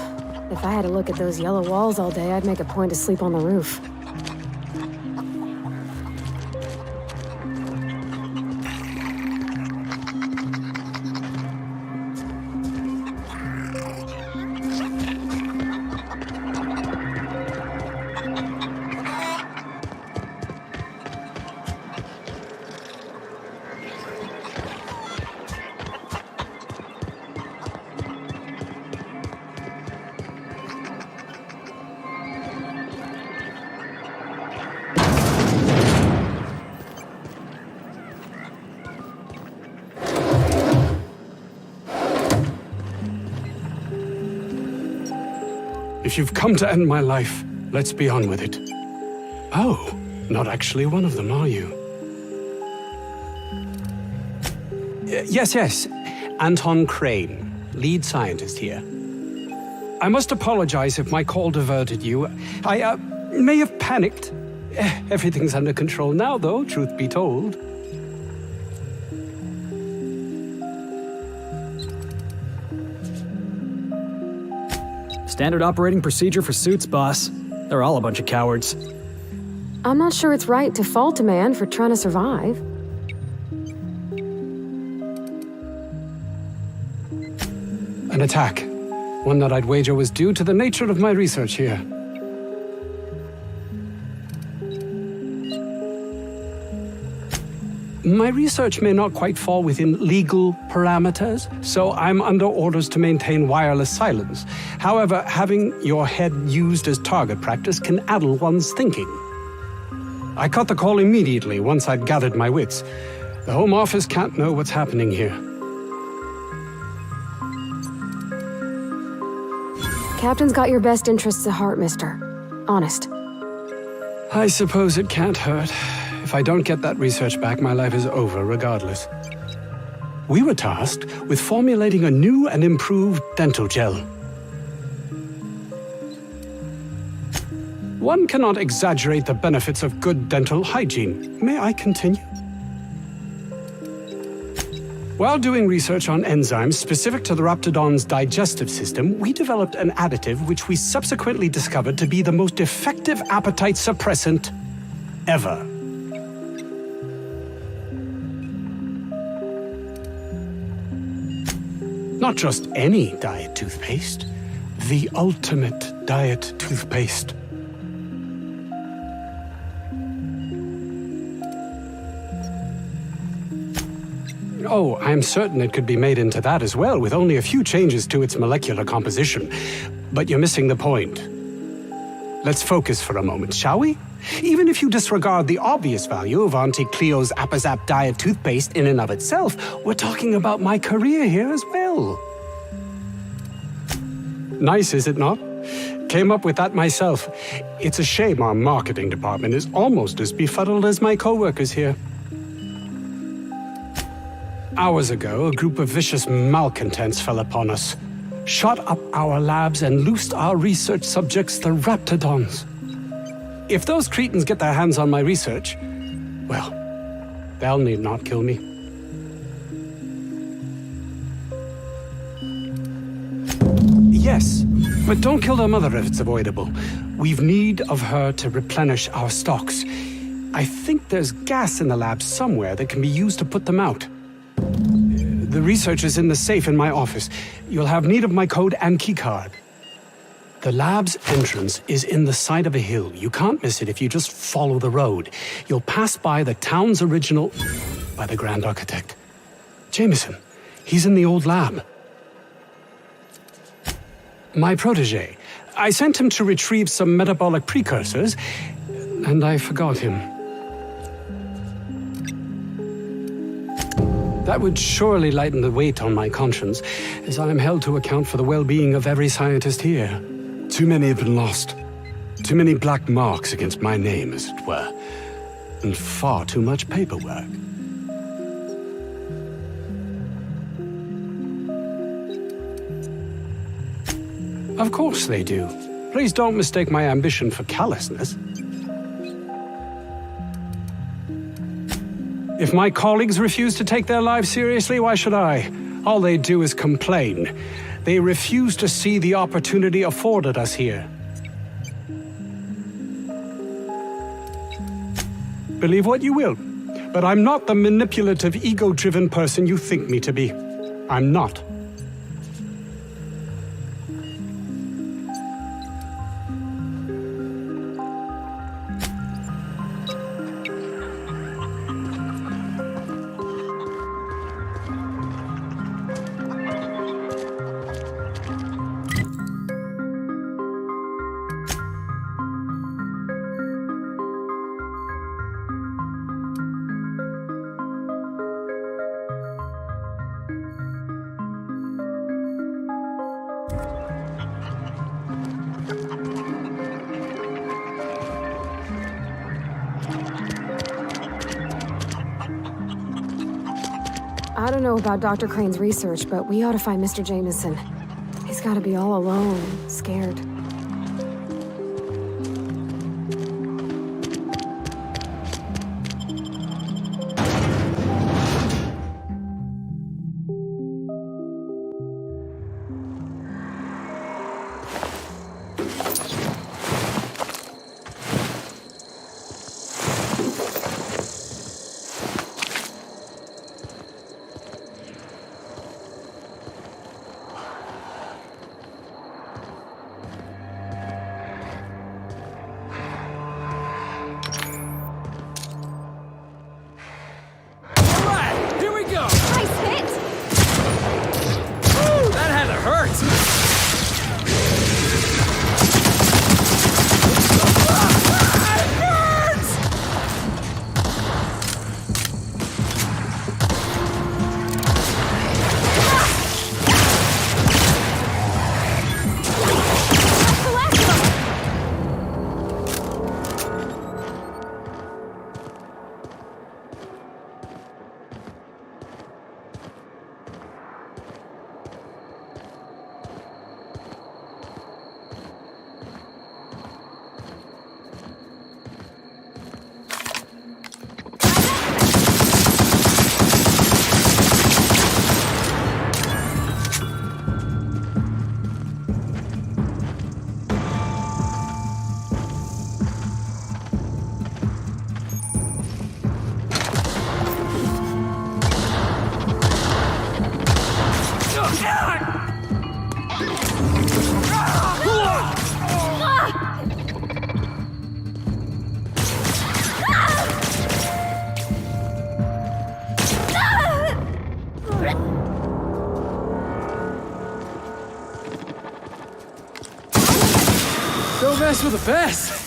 B: If I had to look at those yellow walls all day, I'd make a point to sleep on the roof.
Q: If you've come to end my life, let's be on with it. Oh, not actually one of them, are you? Yes. Anton Crane, lead scientist here. I must apologize if my call diverted you. I may have panicked. Everything's under control now, though, truth be told.
A: Standard operating procedure for suits, boss. They're all a bunch of cowards.
B: I'm not sure it's right to fault a man for trying to survive.
Q: An attack. One that I'd wager was due to the nature of my research here. My research may not quite fall within legal parameters, so I'm under orders to maintain wireless silence. However, having your head used as target practice can addle one's thinking. I cut the call immediately once I'd gathered my wits. The Home Office can't know what's happening here.
B: Captain's got your best interests at heart, mister. Honest.
Q: I suppose it can't hurt. If I don't get that research back, my life is over regardless. We were tasked with formulating a new and improved dental gel. One cannot exaggerate the benefits of good dental hygiene. May I continue? While doing research on enzymes specific to the Raptidon's digestive system, we developed an additive which we subsequently discovered to be the most effective appetite suppressant ever. Not just any diet toothpaste, the ultimate diet toothpaste. Oh, I'm certain it could be made into that as well, with only a few changes to its molecular composition. But you're missing the point. Let's focus for a moment, shall we? Even if you disregard the obvious value of Auntie Cleo's Appazap diet toothpaste in and of itself, we're talking about my career here as well. Nice, is it not? Came up with that myself. It's a shame our marketing department is almost as befuddled as my co-workers here. Hours ago, a group of vicious malcontents fell upon us, shot up our labs and loosed our research subjects, the Raptidons. If those cretins get their hands on my research, well, they'll need not kill me. Yes, but don't kill their mother if it's avoidable. We've need of her to replenish our stocks. I think there's gas in the lab somewhere that can be used to put them out. The research is in the safe in my office. You'll have need of my code and keycard. The lab's entrance is in the side of a hill. You can't miss it if you just follow the road. You'll pass by the town's original... by the Grand Architect. Jameson. He's in the old lab. My protege. I sent him to retrieve some metabolic precursors, and I forgot him. That would surely lighten the weight on my conscience, as I am held to account for the well-being of every scientist here. Too many have been lost. Too many black marks against my name, as it were. And far too much paperwork. Of course they do. Please don't mistake my ambition for callousness. If my colleagues refuse to take their lives seriously, why should I? All they do is complain. They refuse to see the opportunity afforded us here. Believe what you will, but I'm not the manipulative, ego-driven person you think me to be. I'm not.
B: know about Dr. Crane's research, but we ought to find Mr. Jameson. He's gotta be all alone, scared.
A: Go best for the best.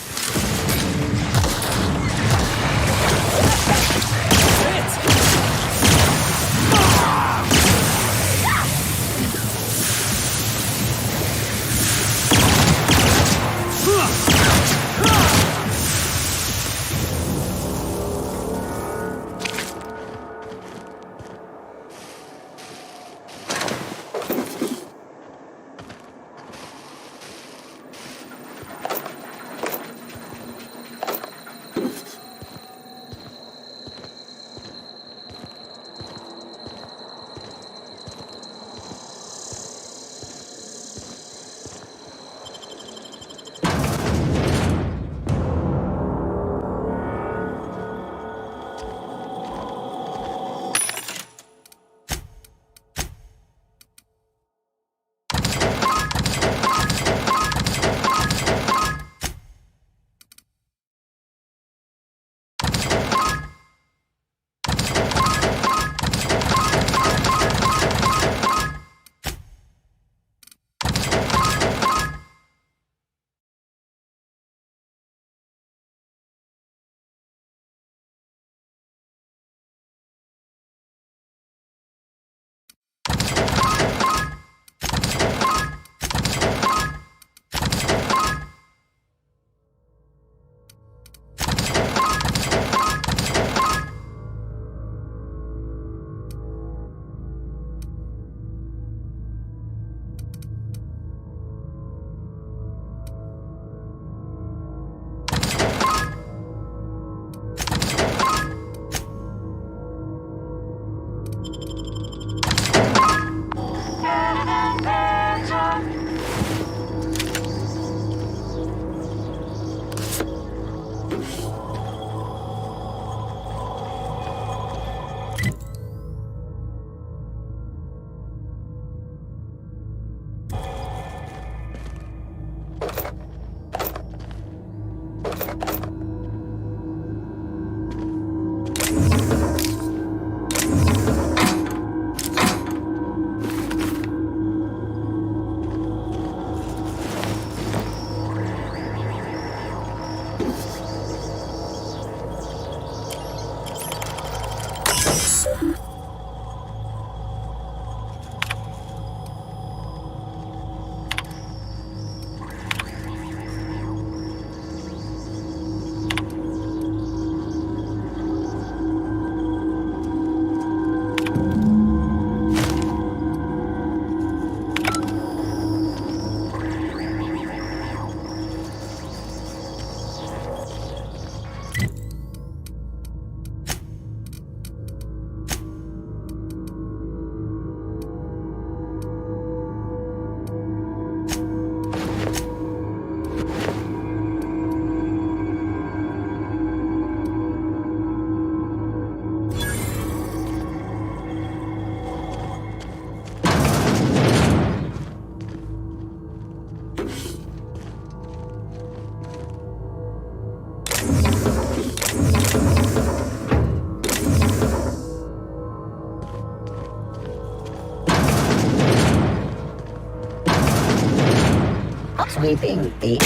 F: Sweeping the...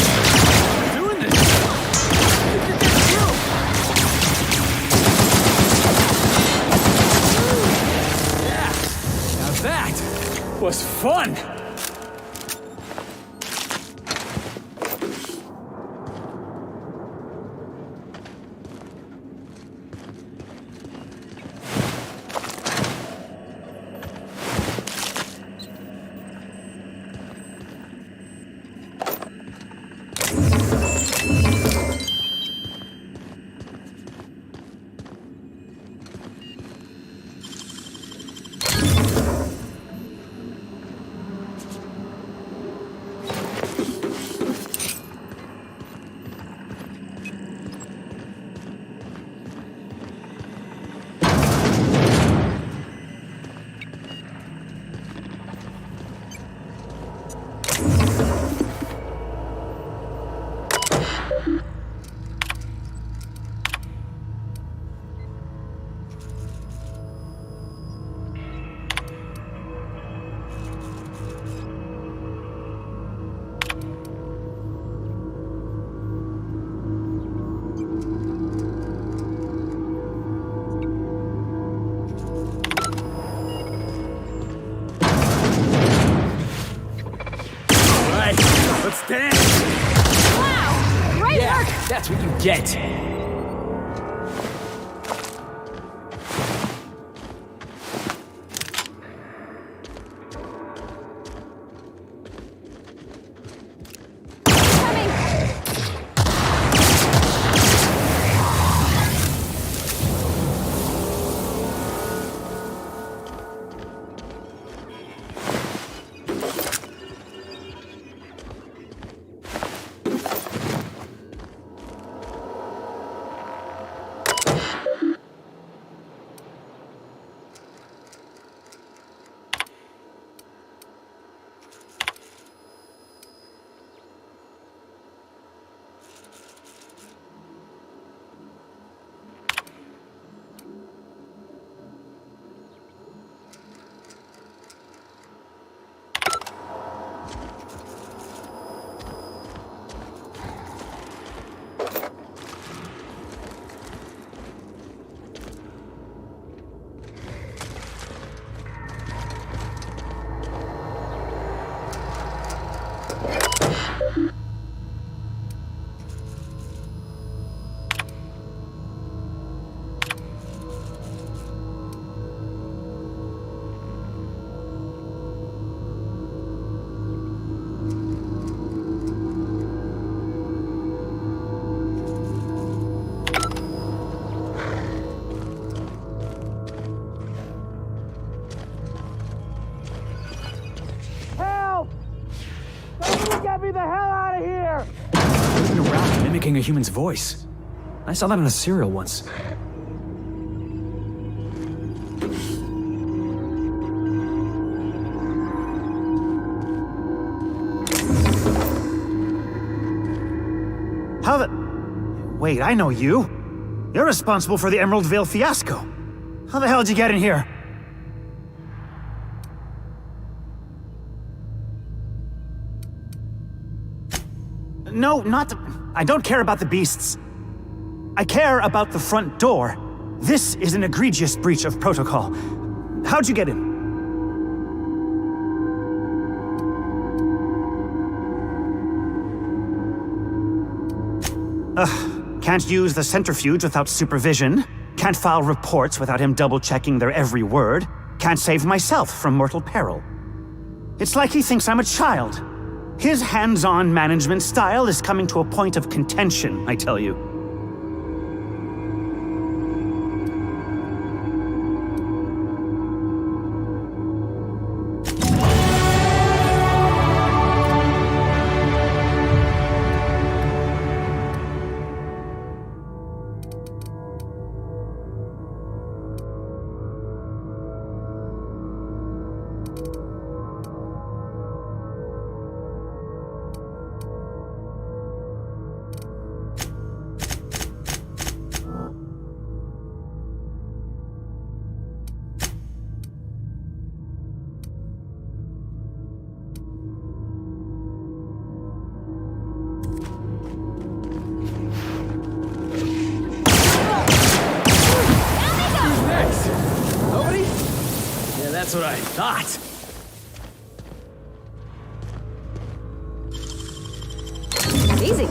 A: Doing this! Yeah! Now that was fun! Let's dance!
B: Wow! Great work!
A: That's what you get!
N: Get me the hell out of here!
A: Moving around, mimicking a human's voice. I saw that in a serial once.
N: How the... Wait, I know you. You're responsible for the Emerald Vale fiasco. How the hell did you get in here? No, not the... I don't care about the beasts. I care about the front door. This is an egregious breach of protocol. How'd you get in? Can't use the centrifuge without supervision. Can't file reports without him double-checking their every word. Can't save myself from mortal peril. It's like he thinks I'm a child. His hands-on management style is coming to a point of contention, I tell you.
A: That's what I thought.
B: Easy.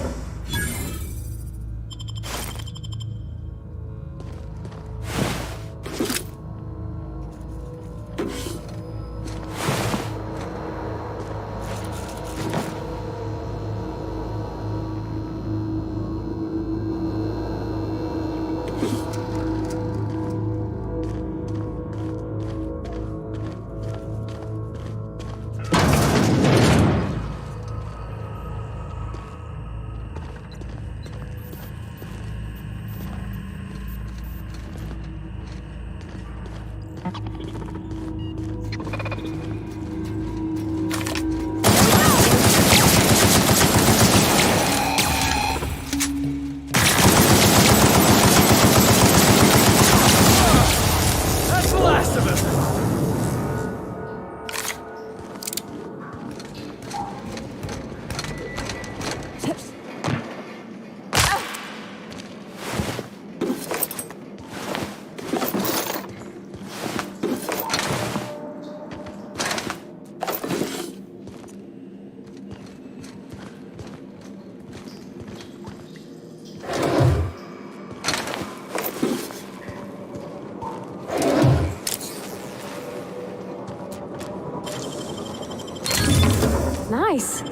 A: That's the last of it.
B: Nice.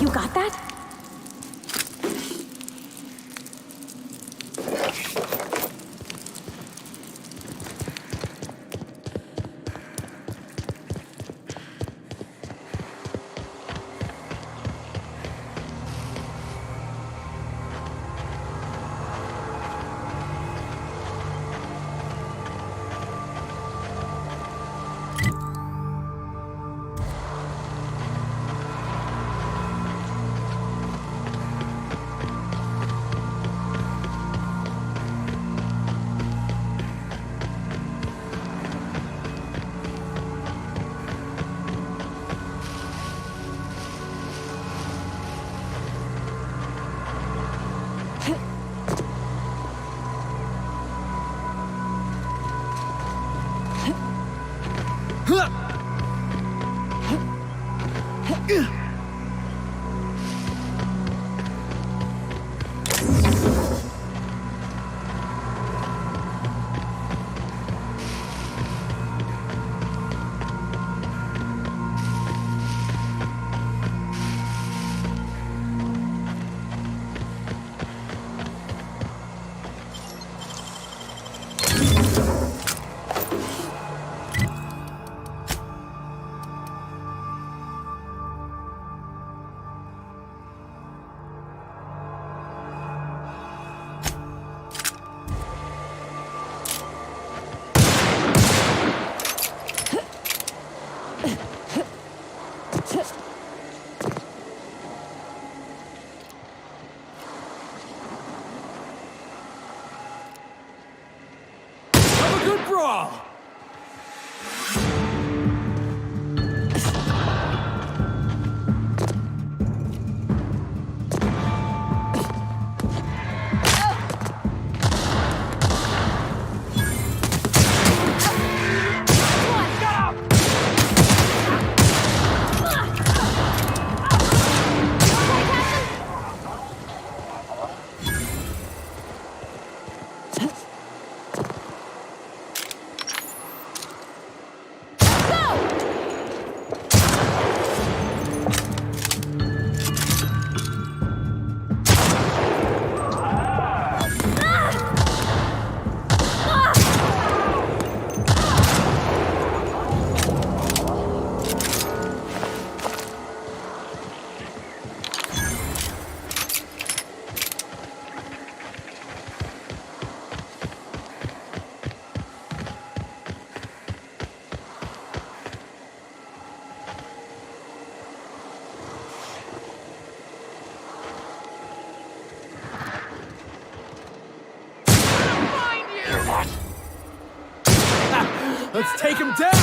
B: You got that?
R: Let's take him down!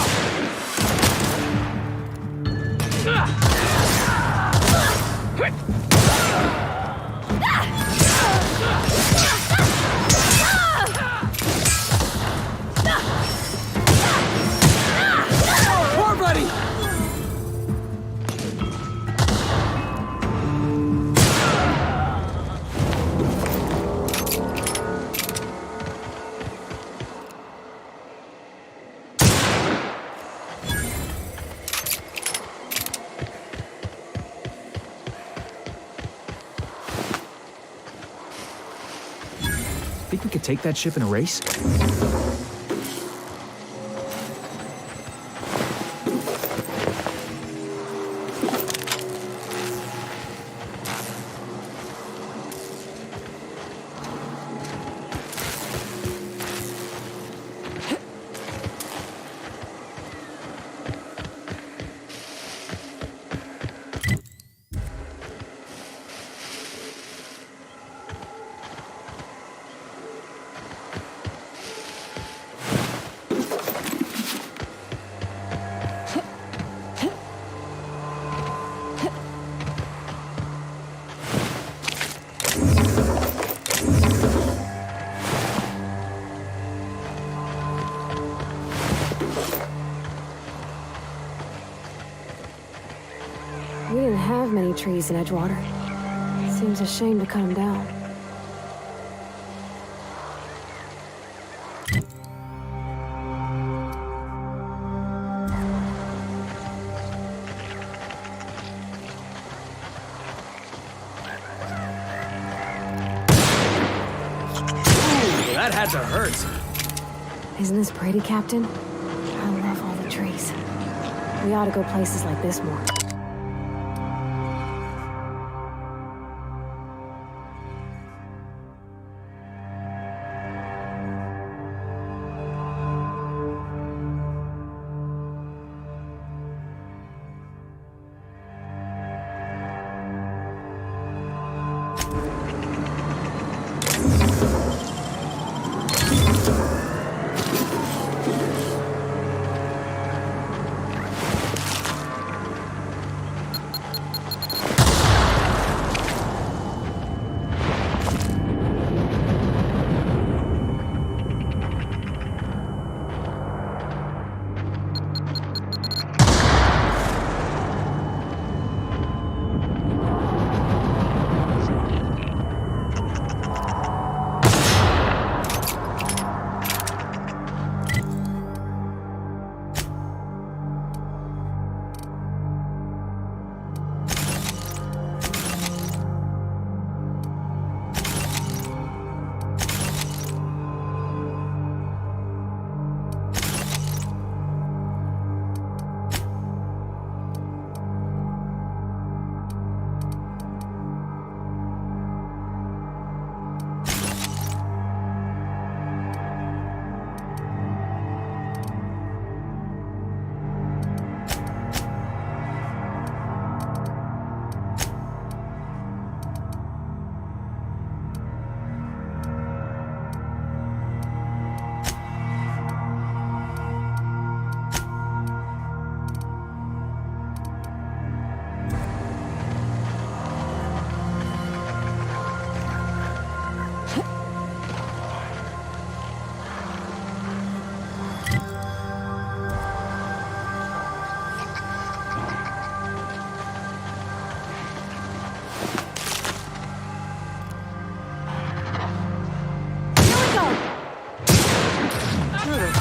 A: Poor buddy! Think we could take that ship in a race?
B: We didn't have many trees in Edgewater. Seems a shame to cut them down.
A: That had to hurt.
B: Isn't this pretty, Captain? I love all the trees. We ought to go places like this more.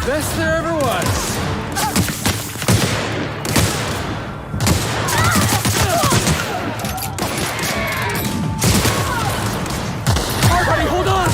A: Best there ever was. Everybody, hold on!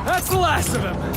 A: That's the last of him!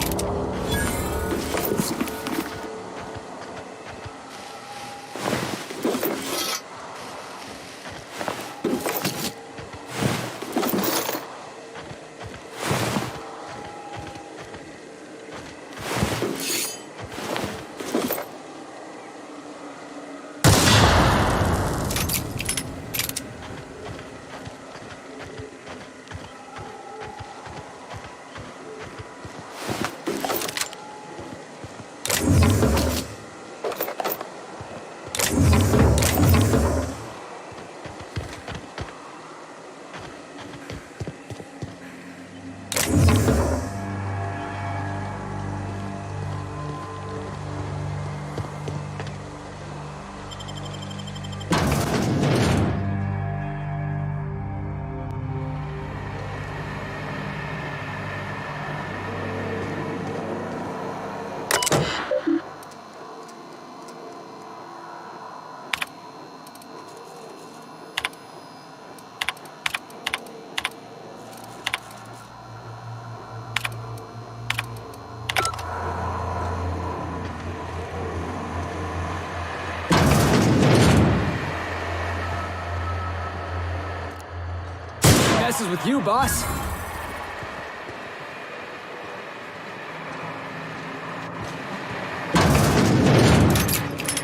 A: This is with you, boss.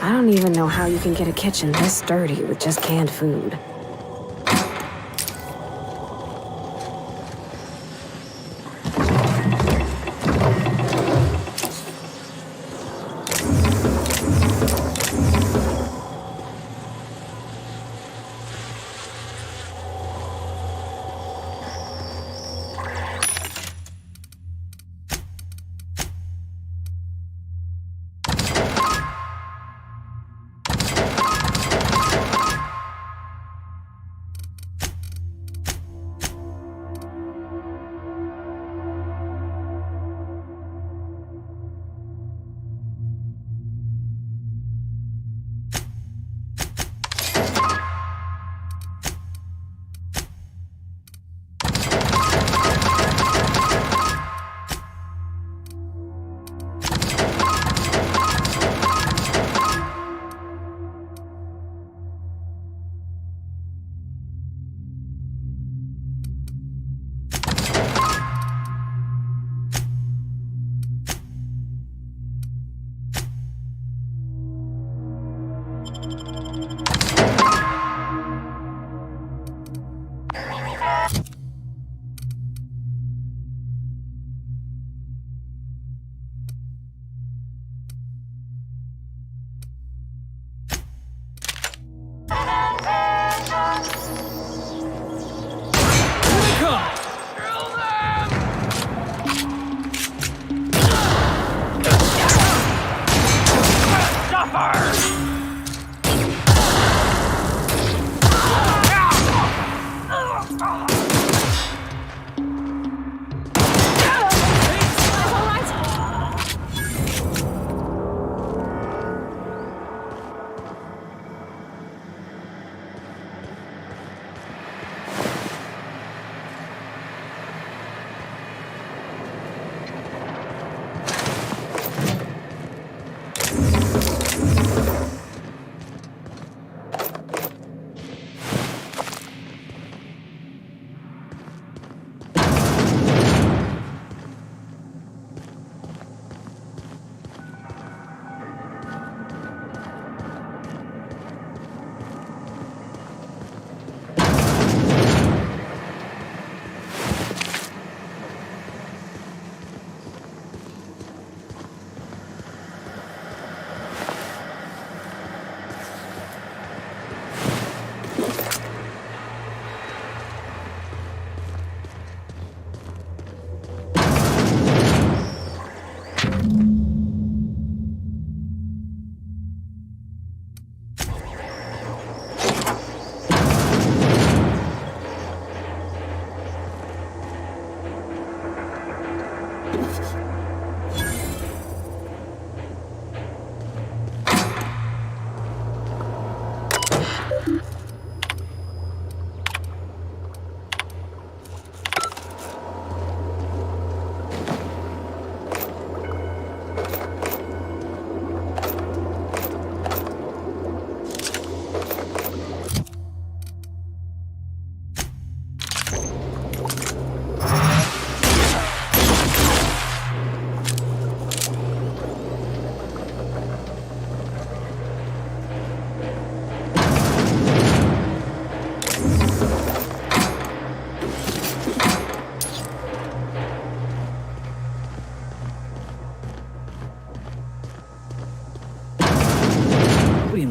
B: I don't even know how you can get a kitchen this dirty with just canned food.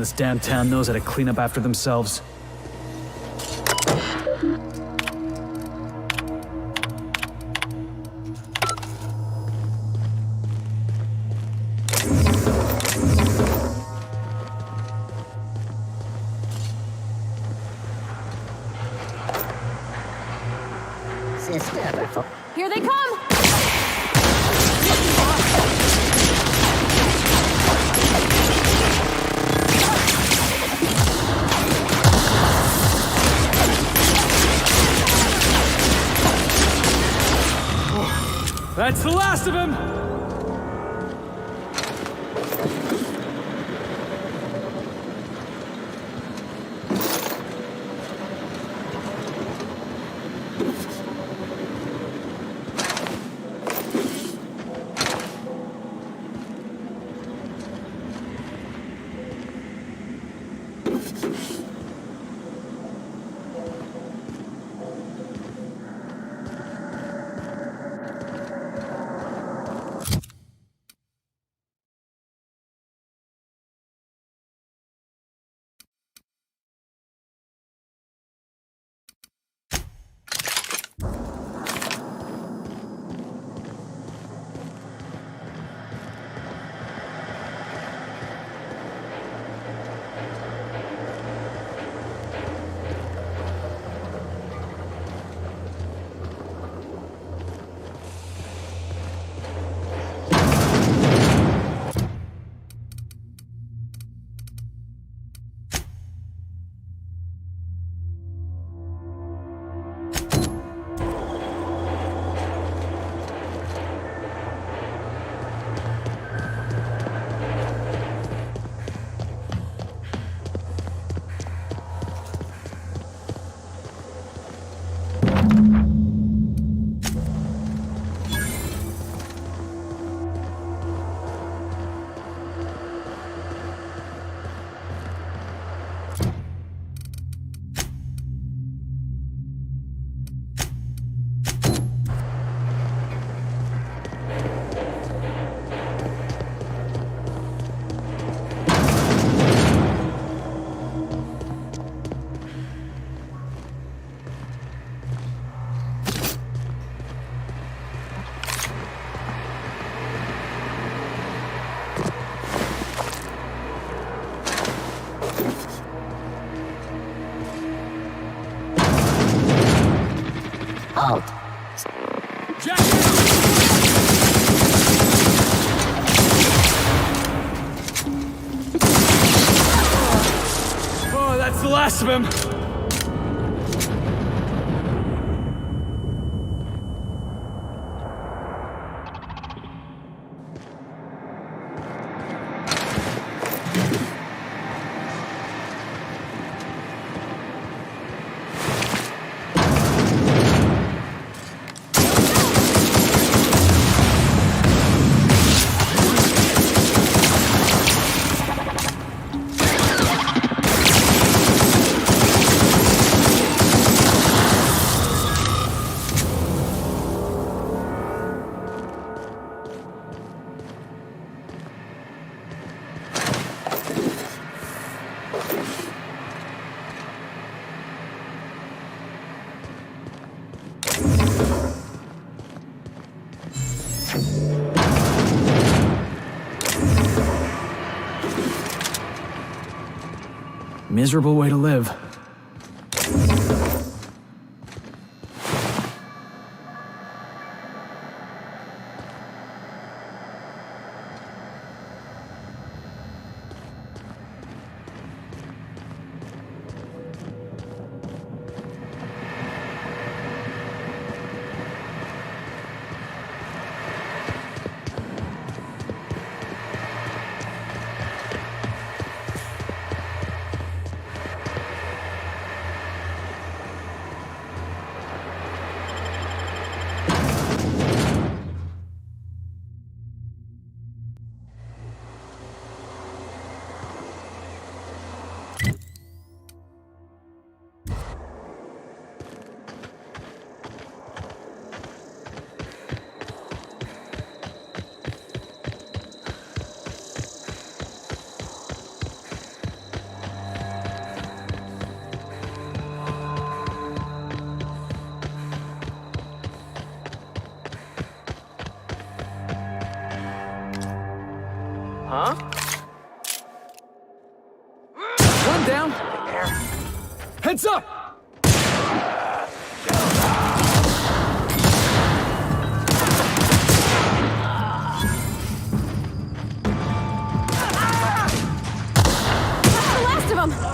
A: this damn town knows how to clean up after themselves.
B: Here they come!
A: That's the last of him!
F: Halt.
A: Oh, that's the last of him! Miserable way to live.
M: Huh?
A: One down. Heads up!
B: The last of them!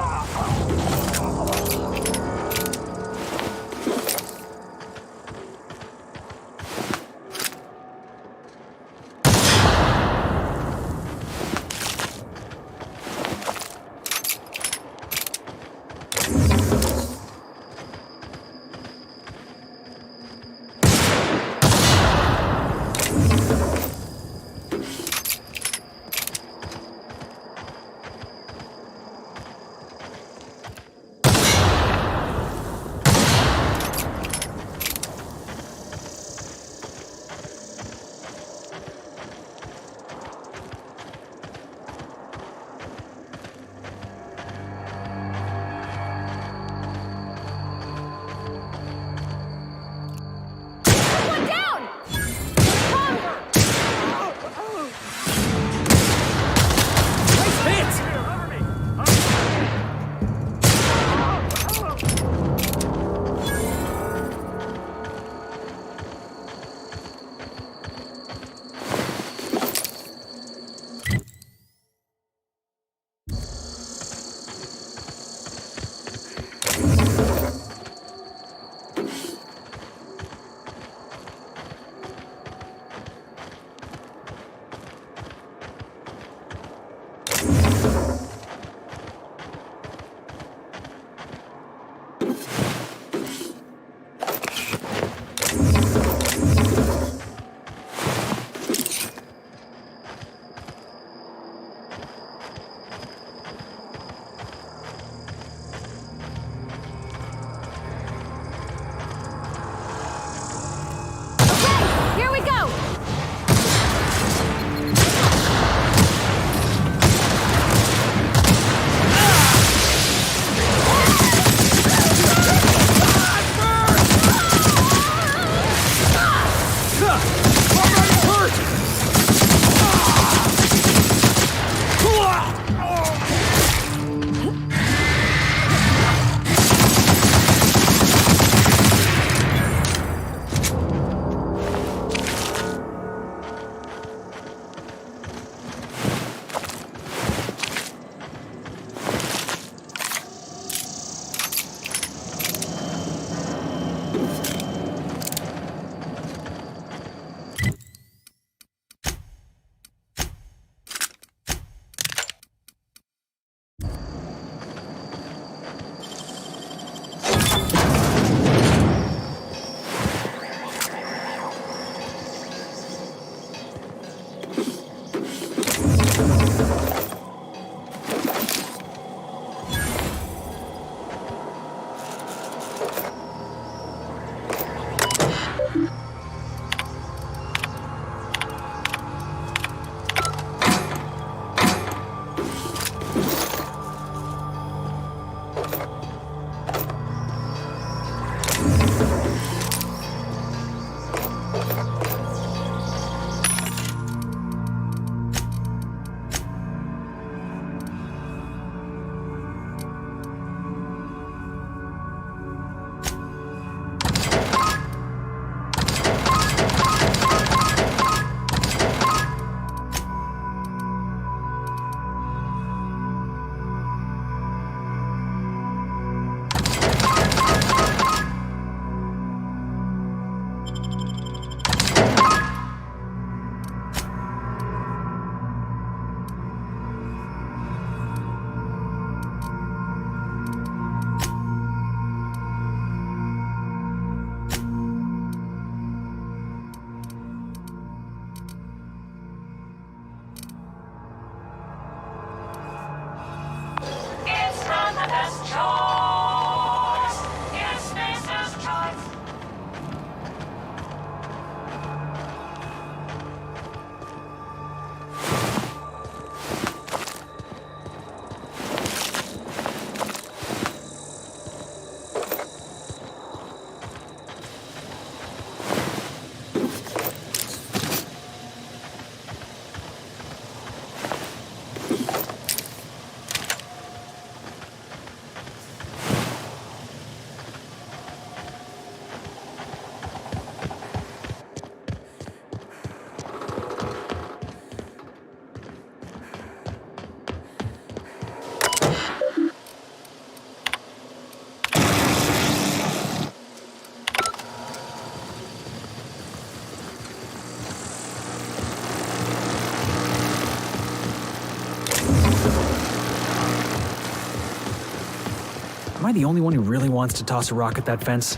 A: I the only one who really wants to toss a rock at that fence?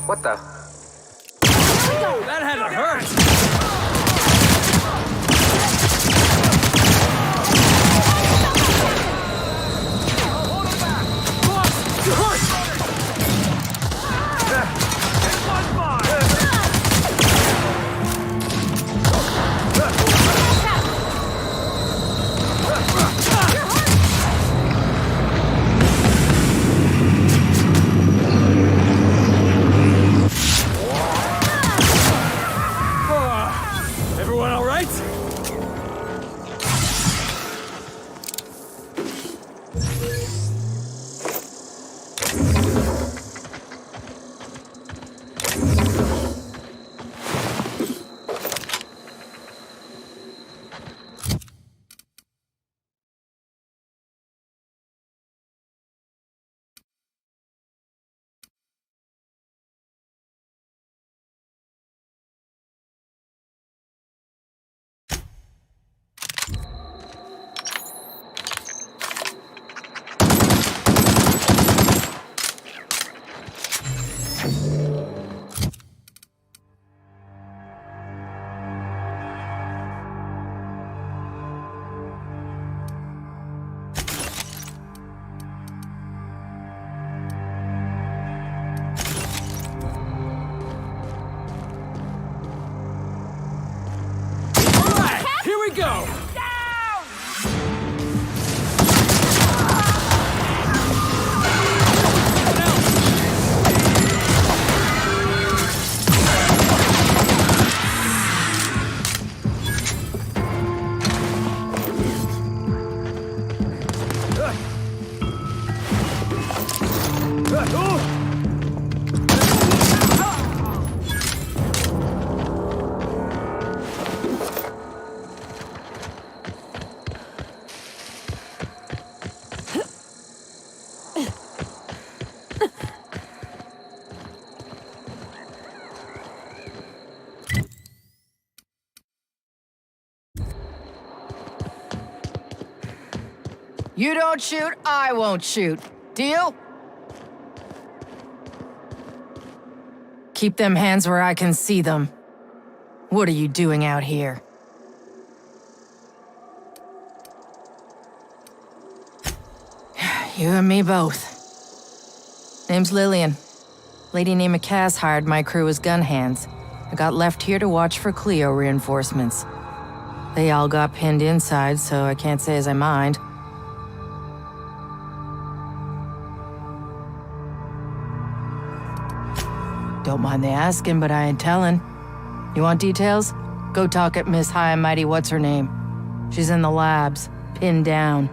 M: What the?
A: That had to hurt! Everyone all right? Here we go!
J: You don't shoot, I won't shoot. Deal? Keep them hands where I can see them. What are you doing out here? You and me both. Name's Lillian. Lady named Cass hired my crew as gun hands. I got left here to watch for Cleo reinforcements. They all got pinned inside, so I can't say as I mind. Don't mind the asking, but I ain't telling. You want details? Go talk at Miss High and Mighty What's-Her-Name. She's in the labs, pinned down.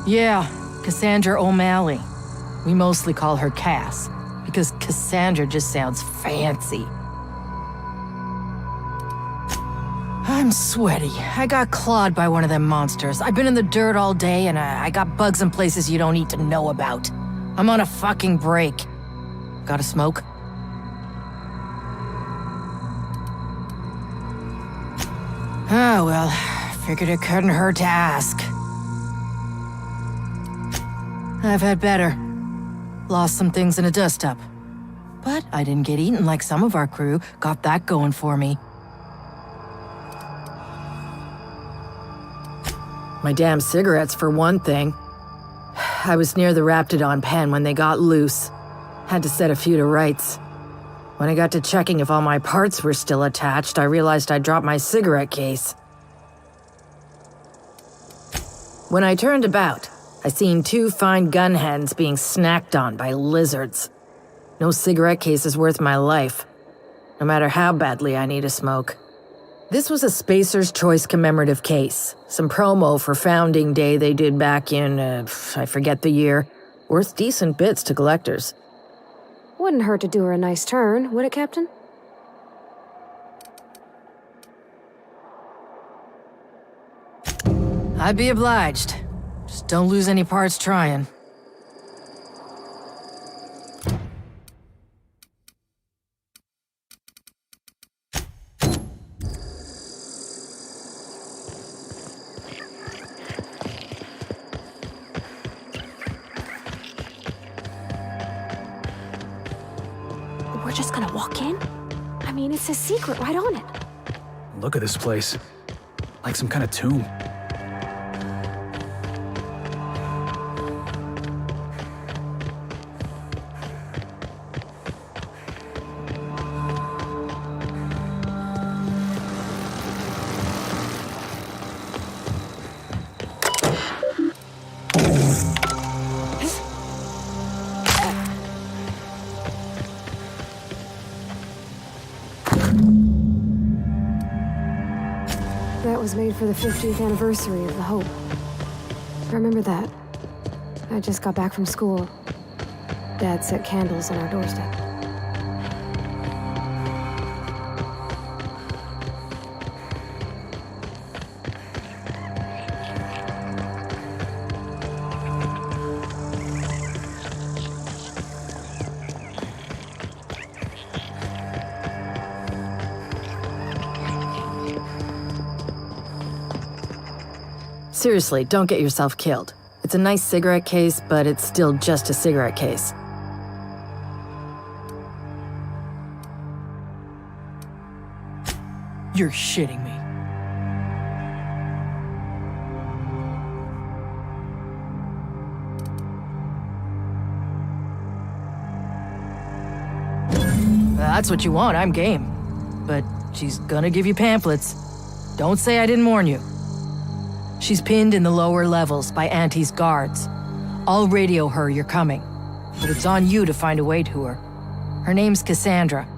J: Yeah, Cassandra O'Malley. We mostly call her Cass, because Cassandra just sounds fancy. I'm sweaty. I got clawed by one of them monsters. I've been in the dirt all day, and I got bugs in places you don't need to know about. I'm on a fucking break. Got a smoke? Oh, well, figured it couldn't hurt to ask. I've had better. Lost some things in a dust-up. But I didn't get eaten like some of our crew. Got that going for me. My damn cigarettes, for one thing. I was near the Raptidon pen when they got loose. Had to set a few to rights. When I got to checking if all my parts were still attached, I realized I'd dropped my cigarette case. When I turned about, I seen 2 fine gun hands being snacked on by lizards. No cigarette case is worth my life, no matter how badly I need a smoke. This was a Spacer's Choice commemorative case. Some promo for Founding Day they did back in, I forget the year. Worth decent bits to collectors.
B: Wouldn't hurt to do her a nice turn, would it, Captain?
J: I'd be obliged. Just don't lose any parts trying.
B: We're just gonna walk in? I mean, it's a secret right on it.
A: Look at this place. Like some kind of tomb.
B: That was made for the 50th anniversary of the Hope. I remember that. I just got back from school. Dad set candles on our doorstep.
J: Seriously, don't get yourself killed. It's a nice cigarette case, but it's still just a cigarette case.
R: You're shitting me.
J: That's what you want, I'm game. But she's gonna give you pamphlets. Don't say I didn't warn you. She's pinned in the lower levels by Auntie's guards. I'll radio her you're coming, but it's on you to find a way to her. Her name's Cassandra.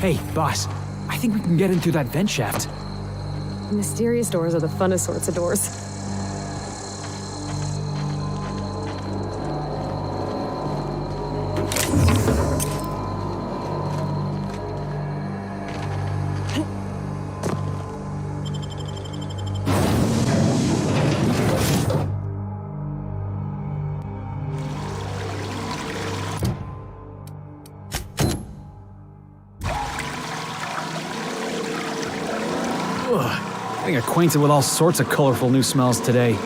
A: Hey, boss. I think we can get in through that vent shaft.
B: Mysterious doors are the funnest sorts of doors.
A: Getting acquainted with all sorts of colorful new smells today.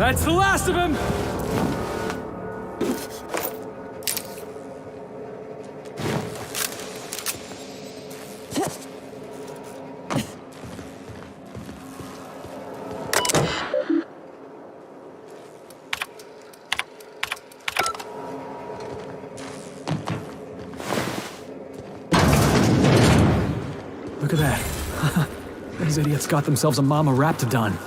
A: That's the last of him! Look at that. These idiots got themselves a mama raptidon.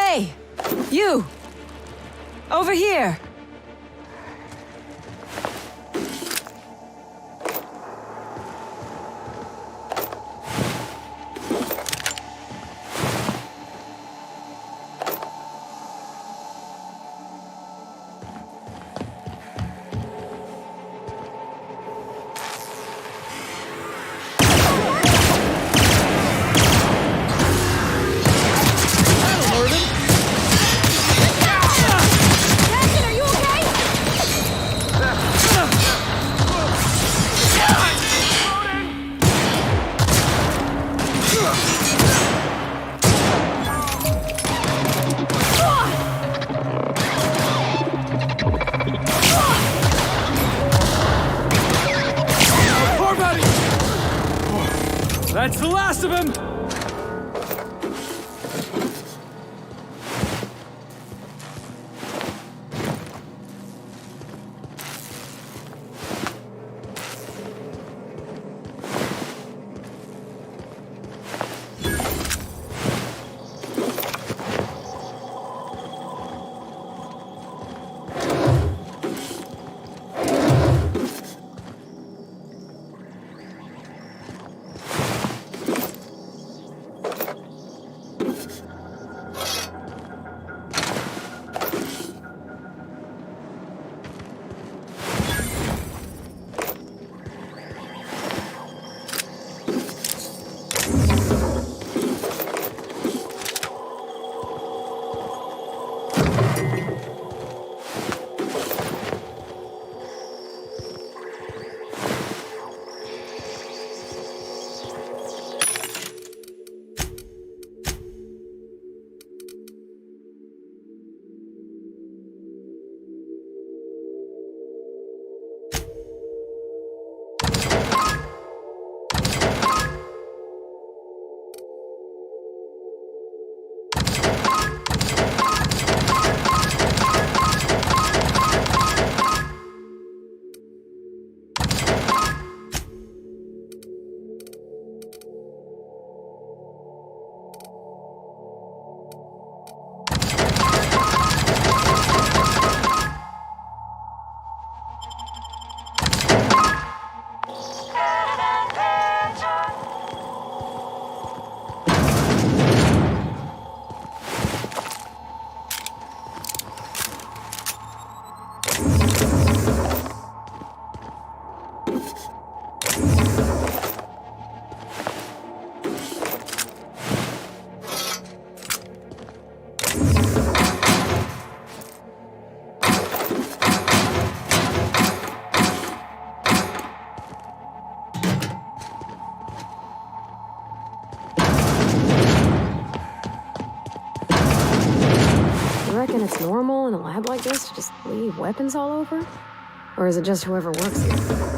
R: Hey! You! Over here!
A: That's the last of him!
B: Reckon it's normal in a lab like this to just leave weapons all over? Or is it just whoever works here?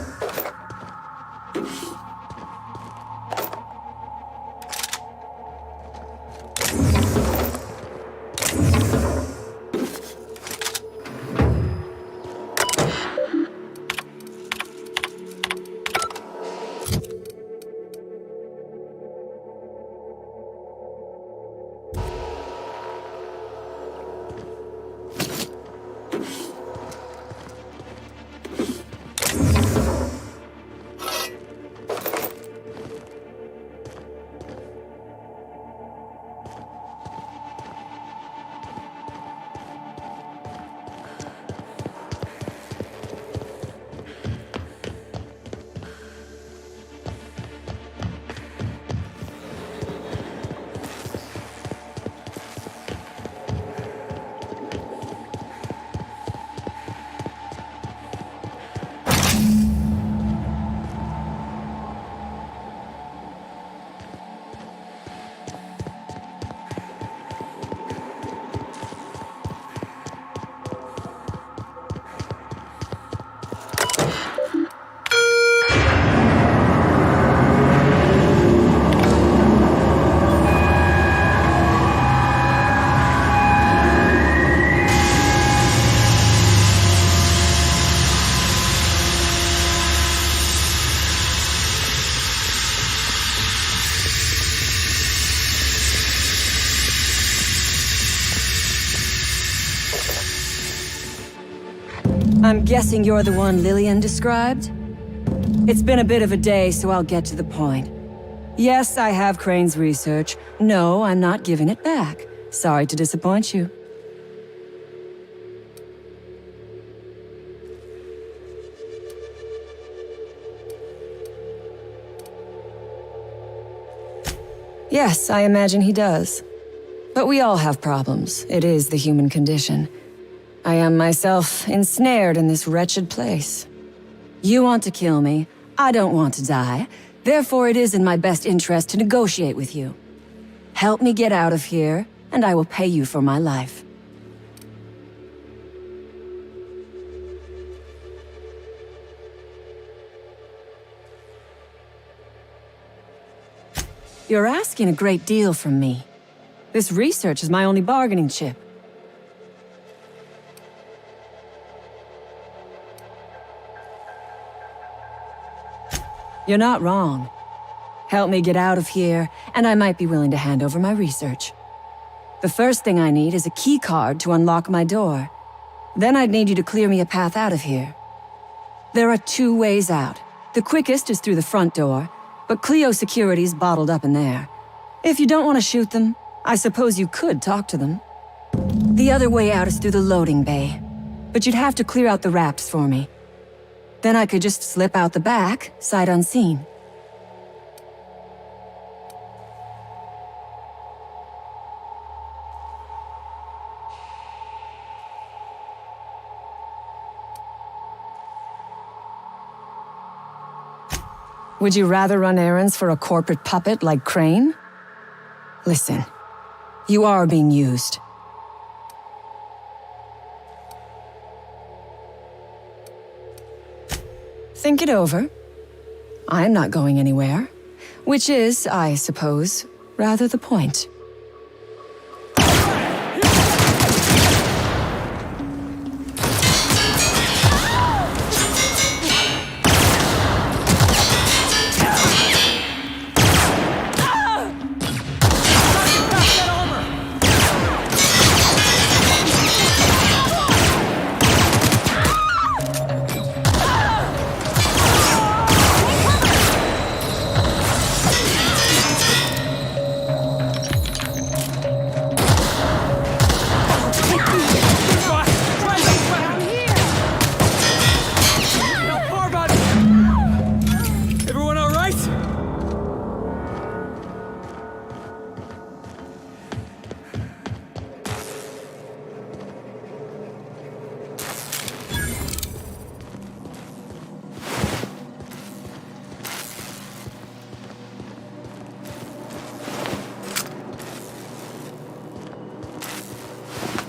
R: I'm guessing you're the one Lillian described? It's been a bit of a day, so I'll get to the point. Yes, I have Crane's research. No, I'm not giving it back. Sorry to disappoint you. Yes, I imagine he does. But we all have problems. It is the human condition. I am myself ensnared in this wretched place. You want to kill me. I don't want to die. Therefore, it is in my best interest to negotiate with you. Help me get out of here, and I will pay you for my life. You're asking a great deal from me. This research is my only bargaining chip. You're not wrong. Help me get out of here, and I might be willing to hand over my research. The first thing I need is a key card to unlock my door. Then I'd need you to clear me a path out of here. There are 2 ways out. The quickest is through the front door, but Cleo security's bottled up in there. If you don't want to shoot them, I suppose you could talk to them. The other way out is through the loading bay, but you'd have to clear out the wraps for me. Then I could just slip out the back, sight unseen. Would you rather run errands for a corporate puppet like Crane? Listen, you are being used. Think it over. I'm not going anywhere, which is, I suppose, rather the point.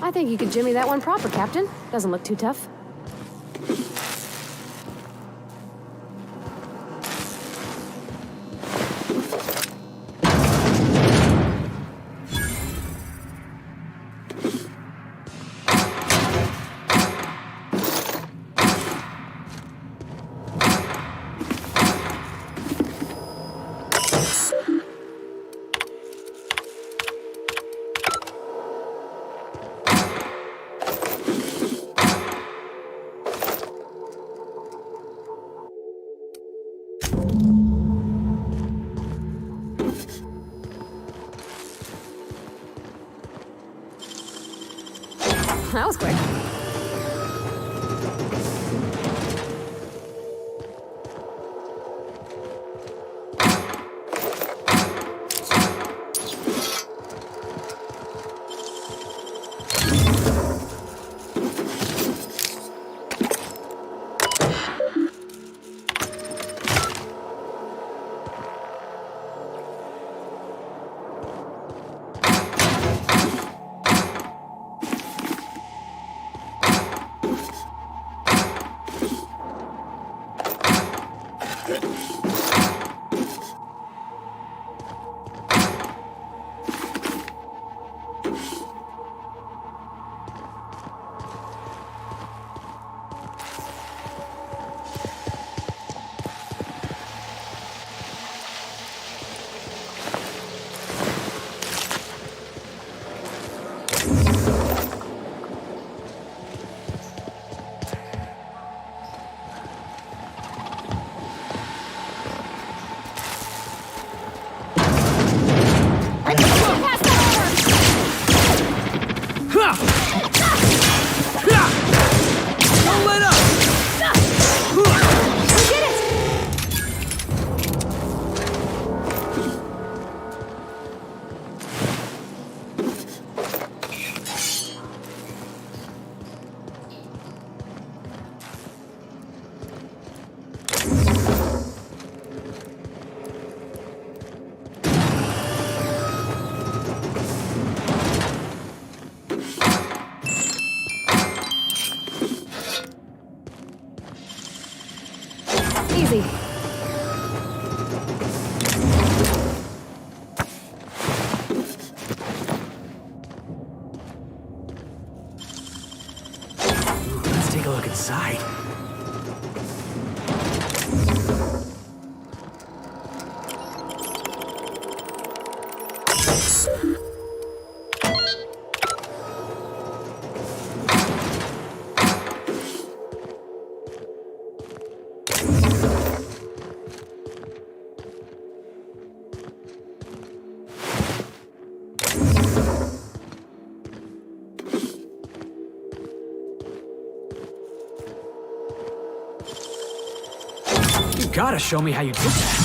B: I think you could jimmy that one proper, Captain. Doesn't look too tough. That was quick.
A: You gotta show me how you did that.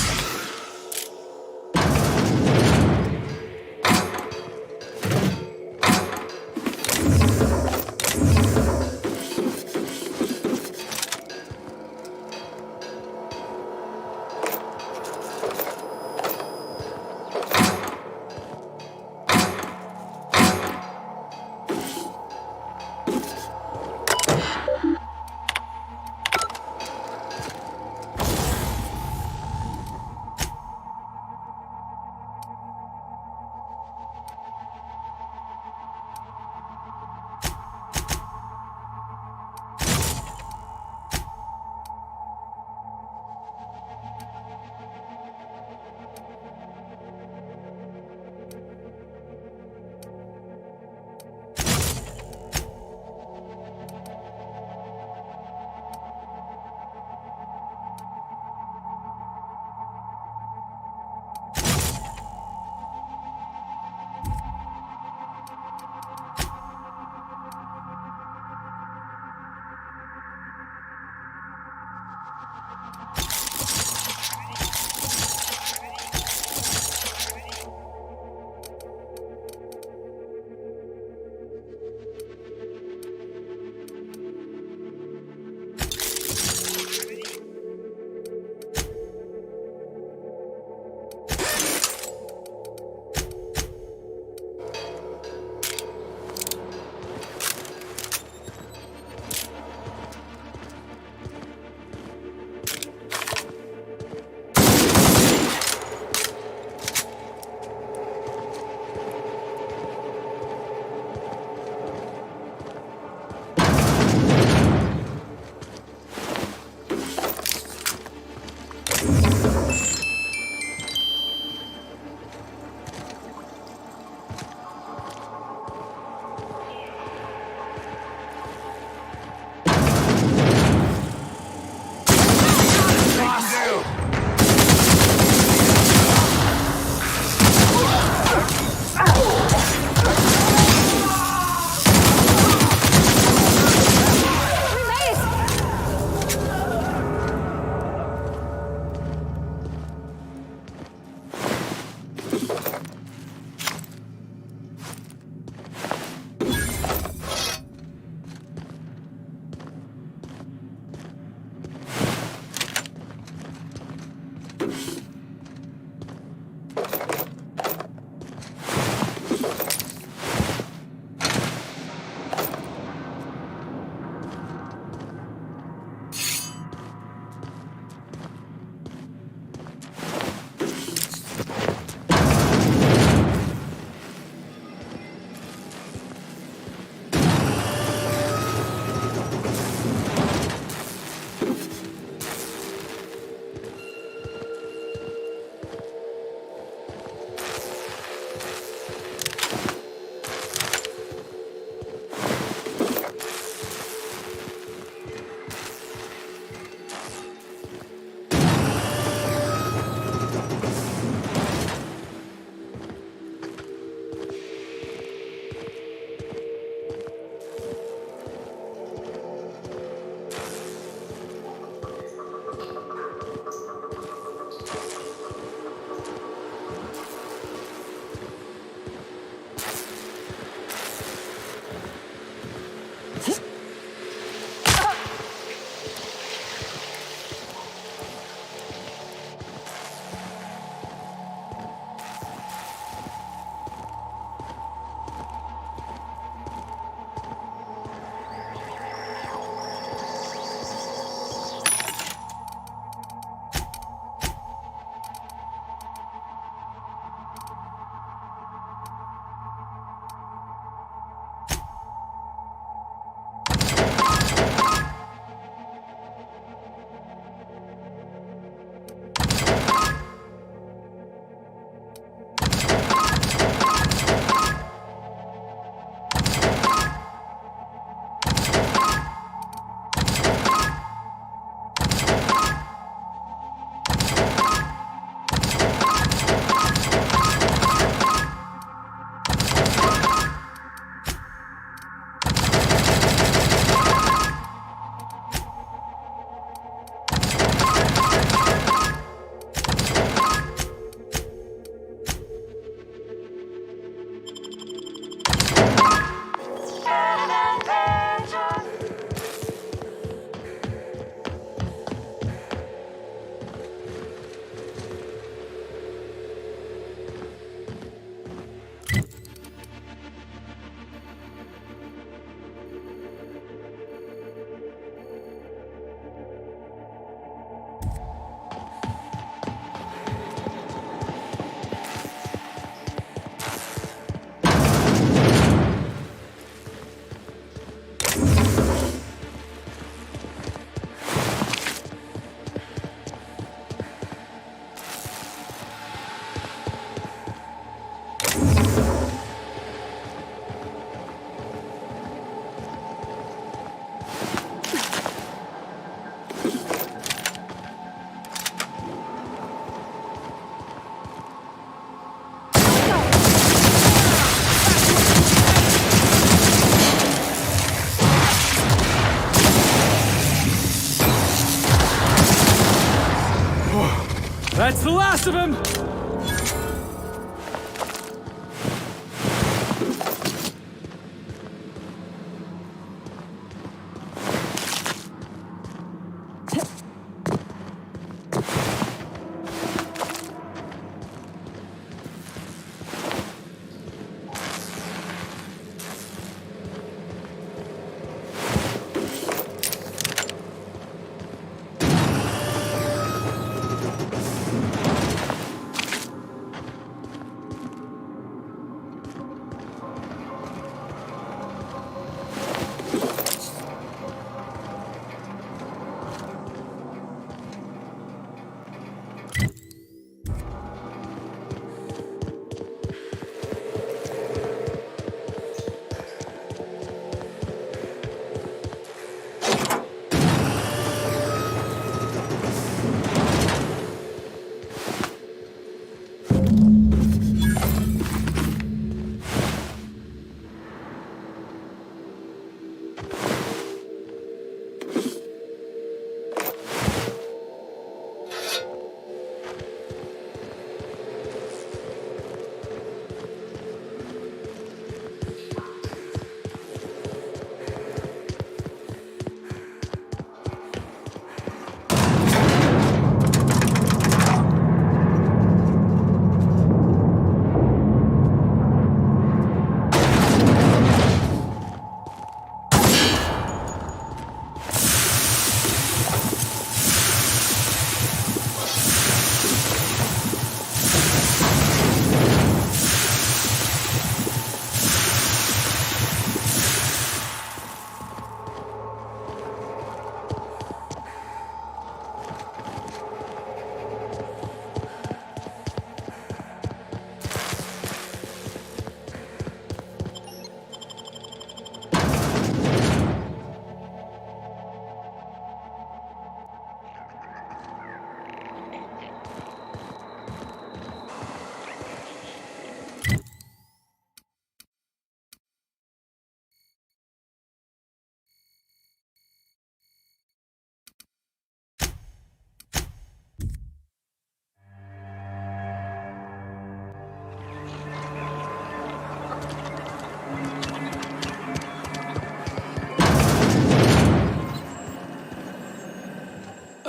A: the last of him!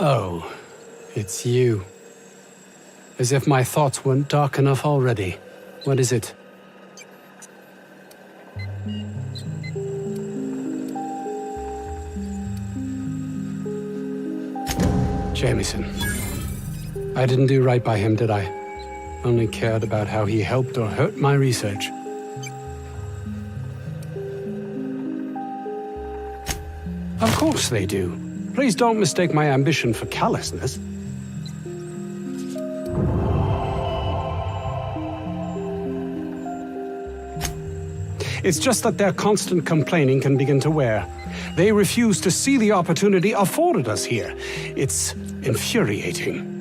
Q: Oh, it's you. As if my thoughts weren't dark enough already. What is it? Jameson. I didn't do right by him, did I? Only cared about how he helped or hurt my research. Of course they do. Please don't mistake my ambition for callousness. It's just that their constant complaining can begin to wear. They refuse to see the opportunity afforded us here. It's infuriating.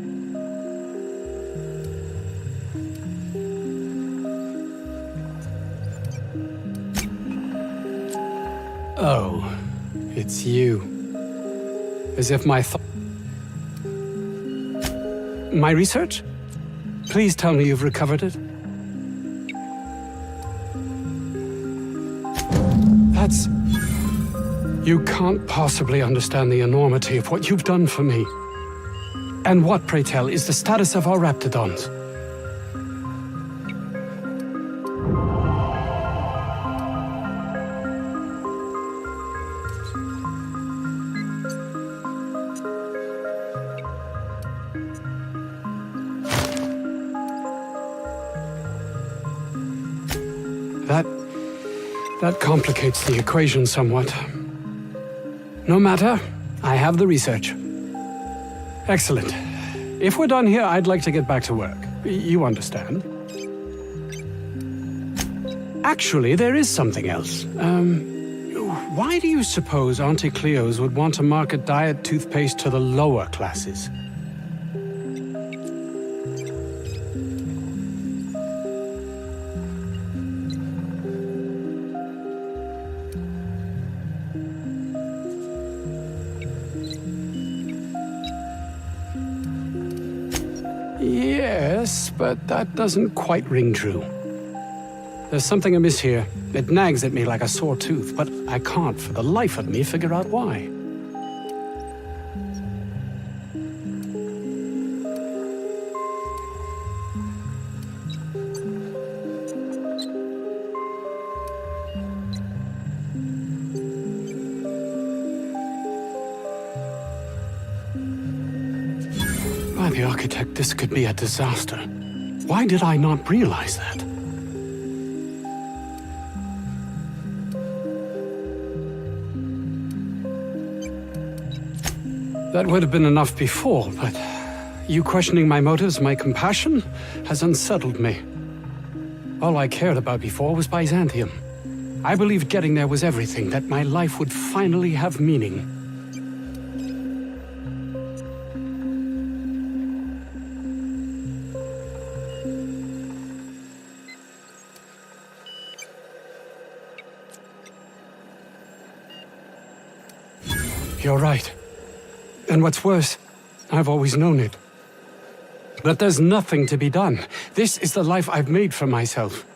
Q: Oh, it's you. As if my My research? Please tell me you've recovered it. That's... You can't possibly understand the enormity of what you've done for me. And what, pray tell, is the status of our raptidons? That complicates the equation somewhat. No matter, I have the research. Excellent. If we're done here, I'd like to get back to work. You understand? Actually, there is something else. Why do you suppose Auntie Cleo's would want to market diet toothpaste to the lower classes? Yeah. Yes, but that doesn't quite ring true. There's something amiss here. It nags at me like a sore tooth, but I can't for the life of me figure out why. By the architect, this could be a disaster. Why did I not realize that? That would have been enough before, but you questioning my motives, my compassion, has unsettled me. All I cared about before was Byzantium. I believed getting there was everything, that my life would finally have meaning. You're right. And what's worse, I've always known it. But there's nothing to be done. This is the life I've made for myself.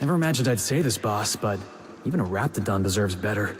A: Never imagined I'd say this, boss, but even a Raptidon deserves better.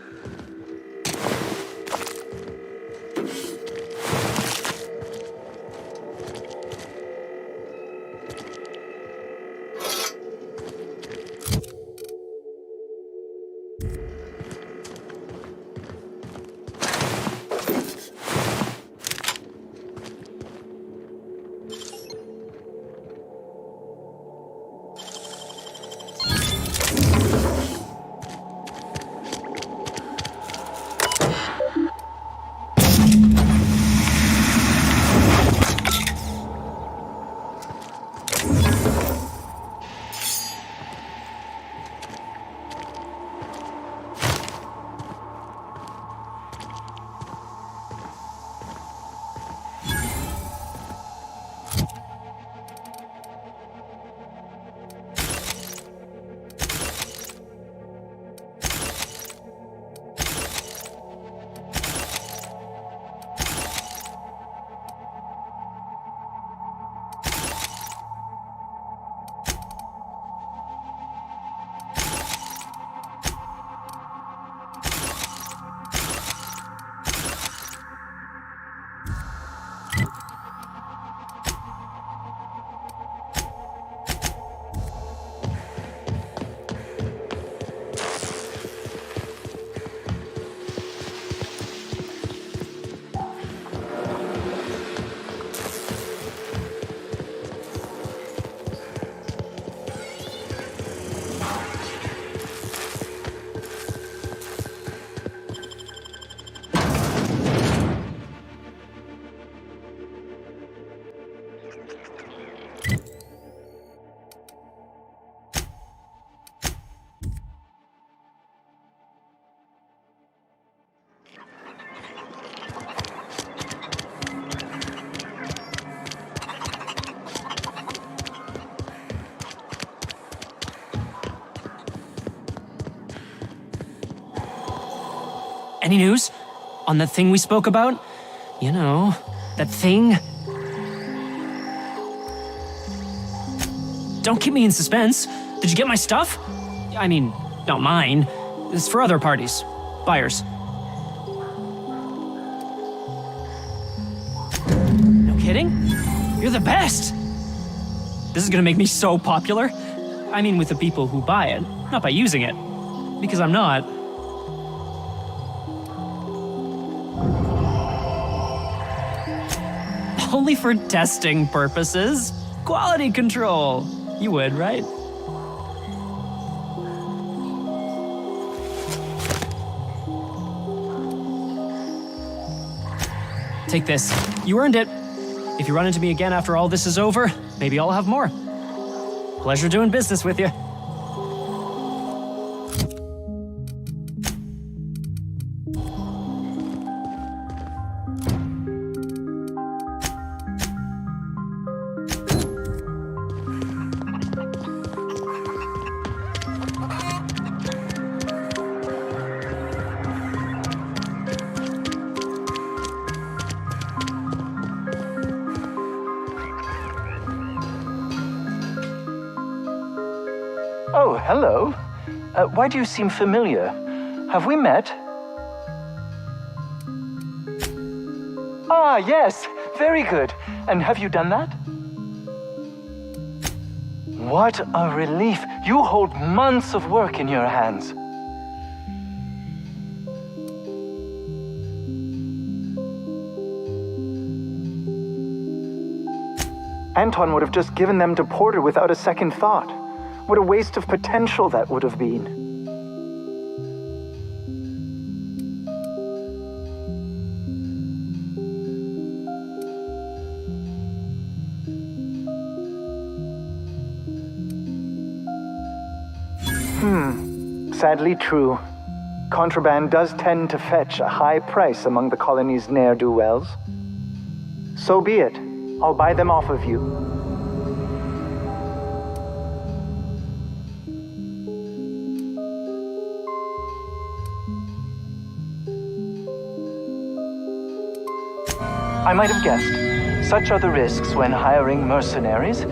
P: Any news? On that thing we spoke about? You know, that thing? Don't keep me in suspense. Did you get my stuff? I mean, not mine. It's for other parties. Buyers. No kidding? You're the best! This is gonna make me so popular. I mean, with the people who buy it, not by using it. Because I'm not. Only for testing purposes. Quality control. You would, right? Take this. You earned it. If you run into me again after all this is over, maybe I'll have more. Pleasure doing business with you.
M: Oh, hello. Why do you seem familiar? Have we met? Ah, yes. Very good. And have you done that? What a relief. You hold months of work in your hands. Anton would have just given them to Porter without a second thought. What a waste of potential that would have been. Sadly true. Contraband does tend to fetch a high price among the colony's ne'er-do-wells. So be it. I'll buy them off of you. I might have guessed. Such are the risks when hiring mercenaries.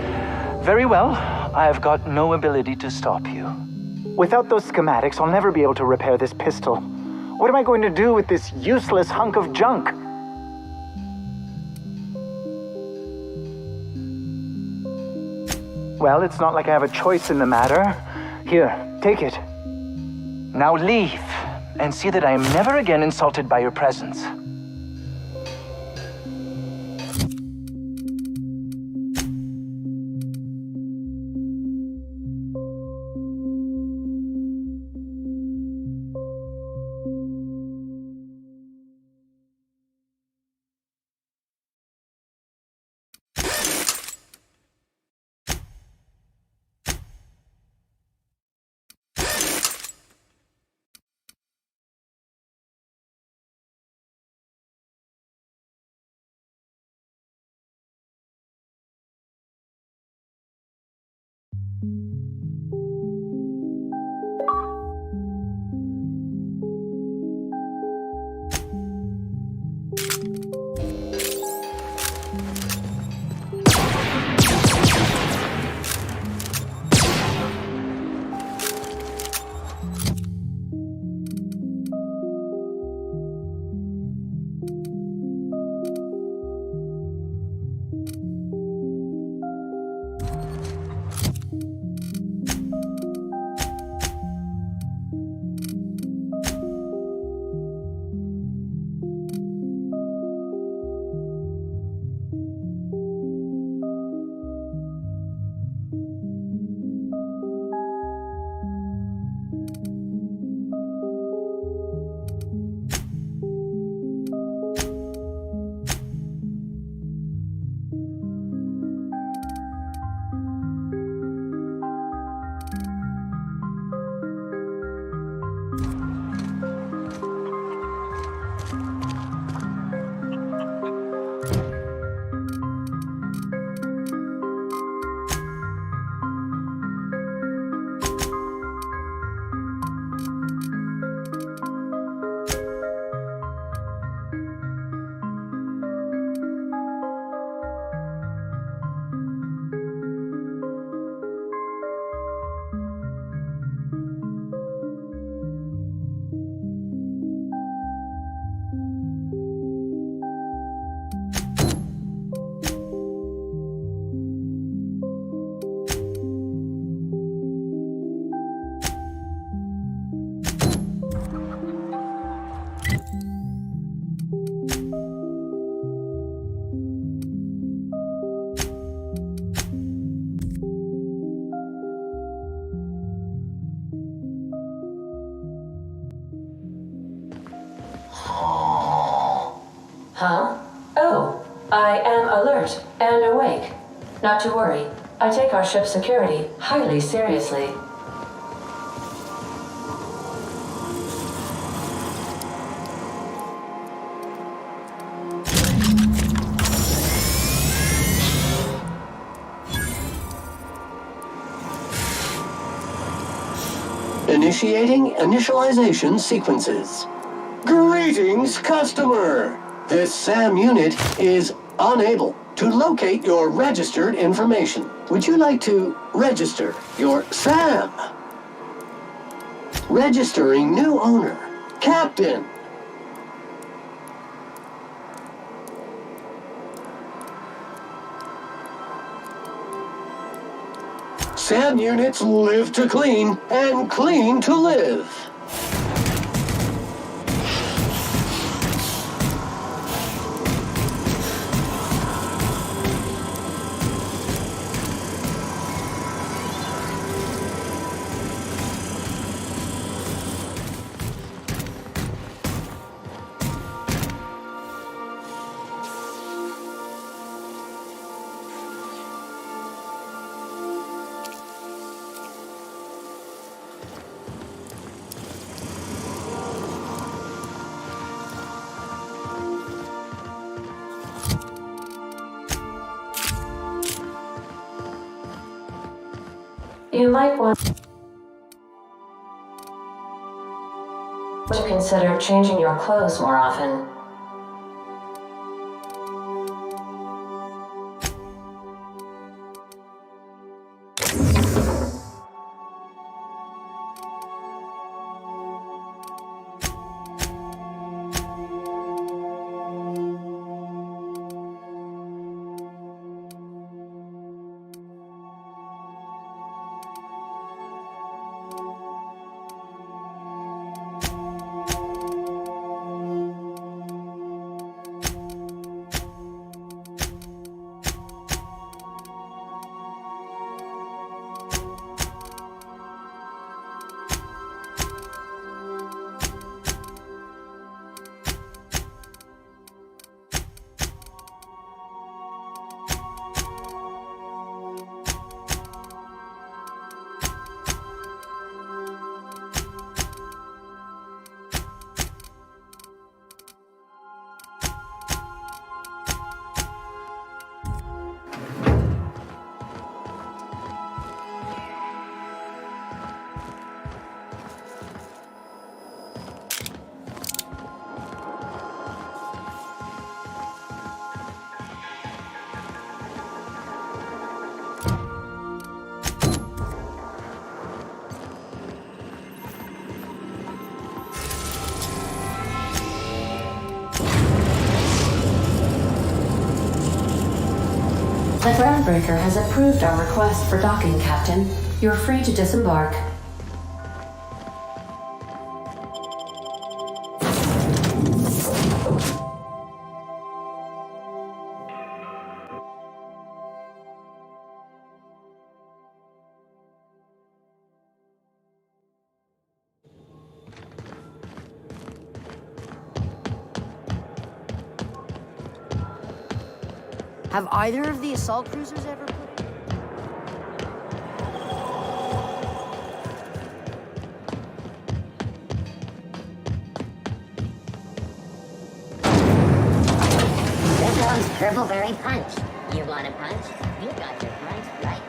M: Very well, I have got no ability to stop you. Without those schematics, I'll never be able to repair this pistol. What am I going to do with this useless hunk of junk? Well, it's not like I have a choice in the matter. Here, take it. Now leave, and see that I am never again insulted by your presence.
C: Not to worry. I take our ship's security highly seriously.
S: Initiating initialization sequences. Greetings, customer! This SAM unit is unable to locate your registered information. Would you like to register your SAM? Registering new owner, Captain. SAM units live to clean and clean to live.
C: You might want to consider changing your clothes more often. The groundbreaker has approved our request for docking, Captain. You're free to disembark.
E: Have either of the assault cruisers ever put...
F: This one's Purpleberry Punch. You want a punch? You got your punch right.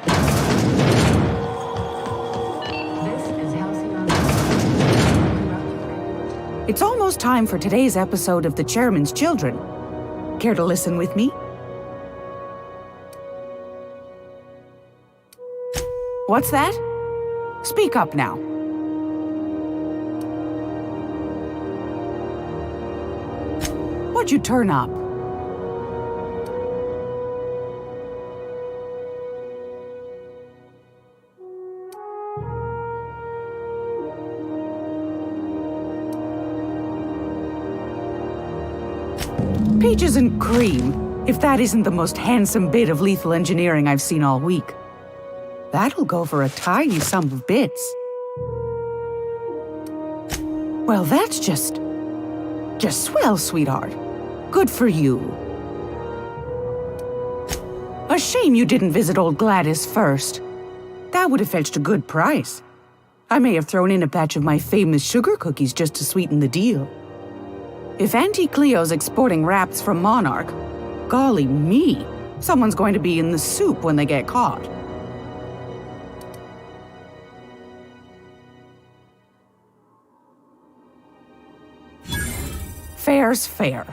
G: This is Halcyon.
I: It's almost time for today's episode of The Chairman's Children. Care to listen with me? What's that? Speak up now. What'd you turn up? Peaches and cream, if that isn't the most handsome bit of lethal engineering I've seen all week. That'll go for a tiny sum of bits. Well, that's just swell, sweetheart. Good for you. A shame you didn't visit old Gladys first. That would have fetched a good price. I may have thrown in a batch of my famous sugar cookies just to sweeten the deal. If Auntie Cleo's exporting wraps from Monarch, golly me, someone's going to be in the soup when they get caught. Fair's fair.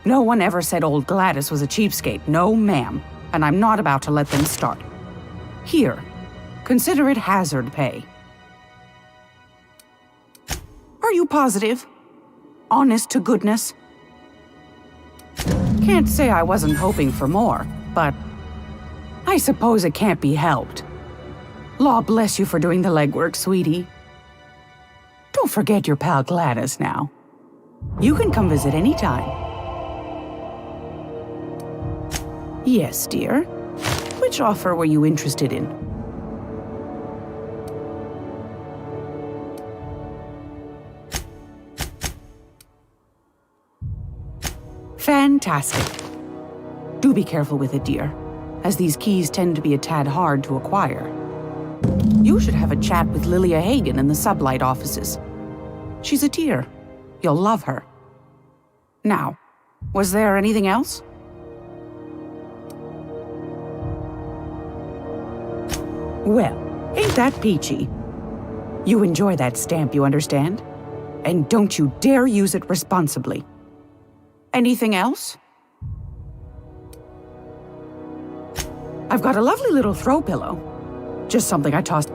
I: No one ever said old Gladys was a cheapskate, no ma'am, and I'm not about to let them start. Here, consider it hazard pay. Are you positive? Honest to goodness? Can't say I wasn't hoping for more, but I suppose it can't be helped. Law bless you for doing the legwork, sweetie. Don't forget your pal Gladys now. You can come visit anytime. Yes, dear. Which offer were you interested in? Fantastic. Do be careful with it, dear, as these keys tend to be a tad hard to acquire. You should have a chat with Lilia Hagen in the Sublight offices. She's a dear. You'll love her. Now, was there anything else? Well, ain't that peachy? You enjoy that stamp, you understand? And don't you dare use it responsibly. Anything else? I've got a lovely little throw pillow. Just something I tossed.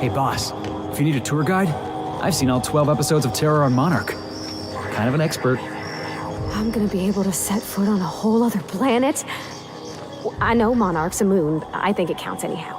A: Hey boss, if you need a tour guide, I've seen all 12 episodes of Terror on Monarch. Kind of an expert.
B: I'm gonna be able to set foot on a whole other planet? I know Monarch's a moon, but I think it counts anyhow.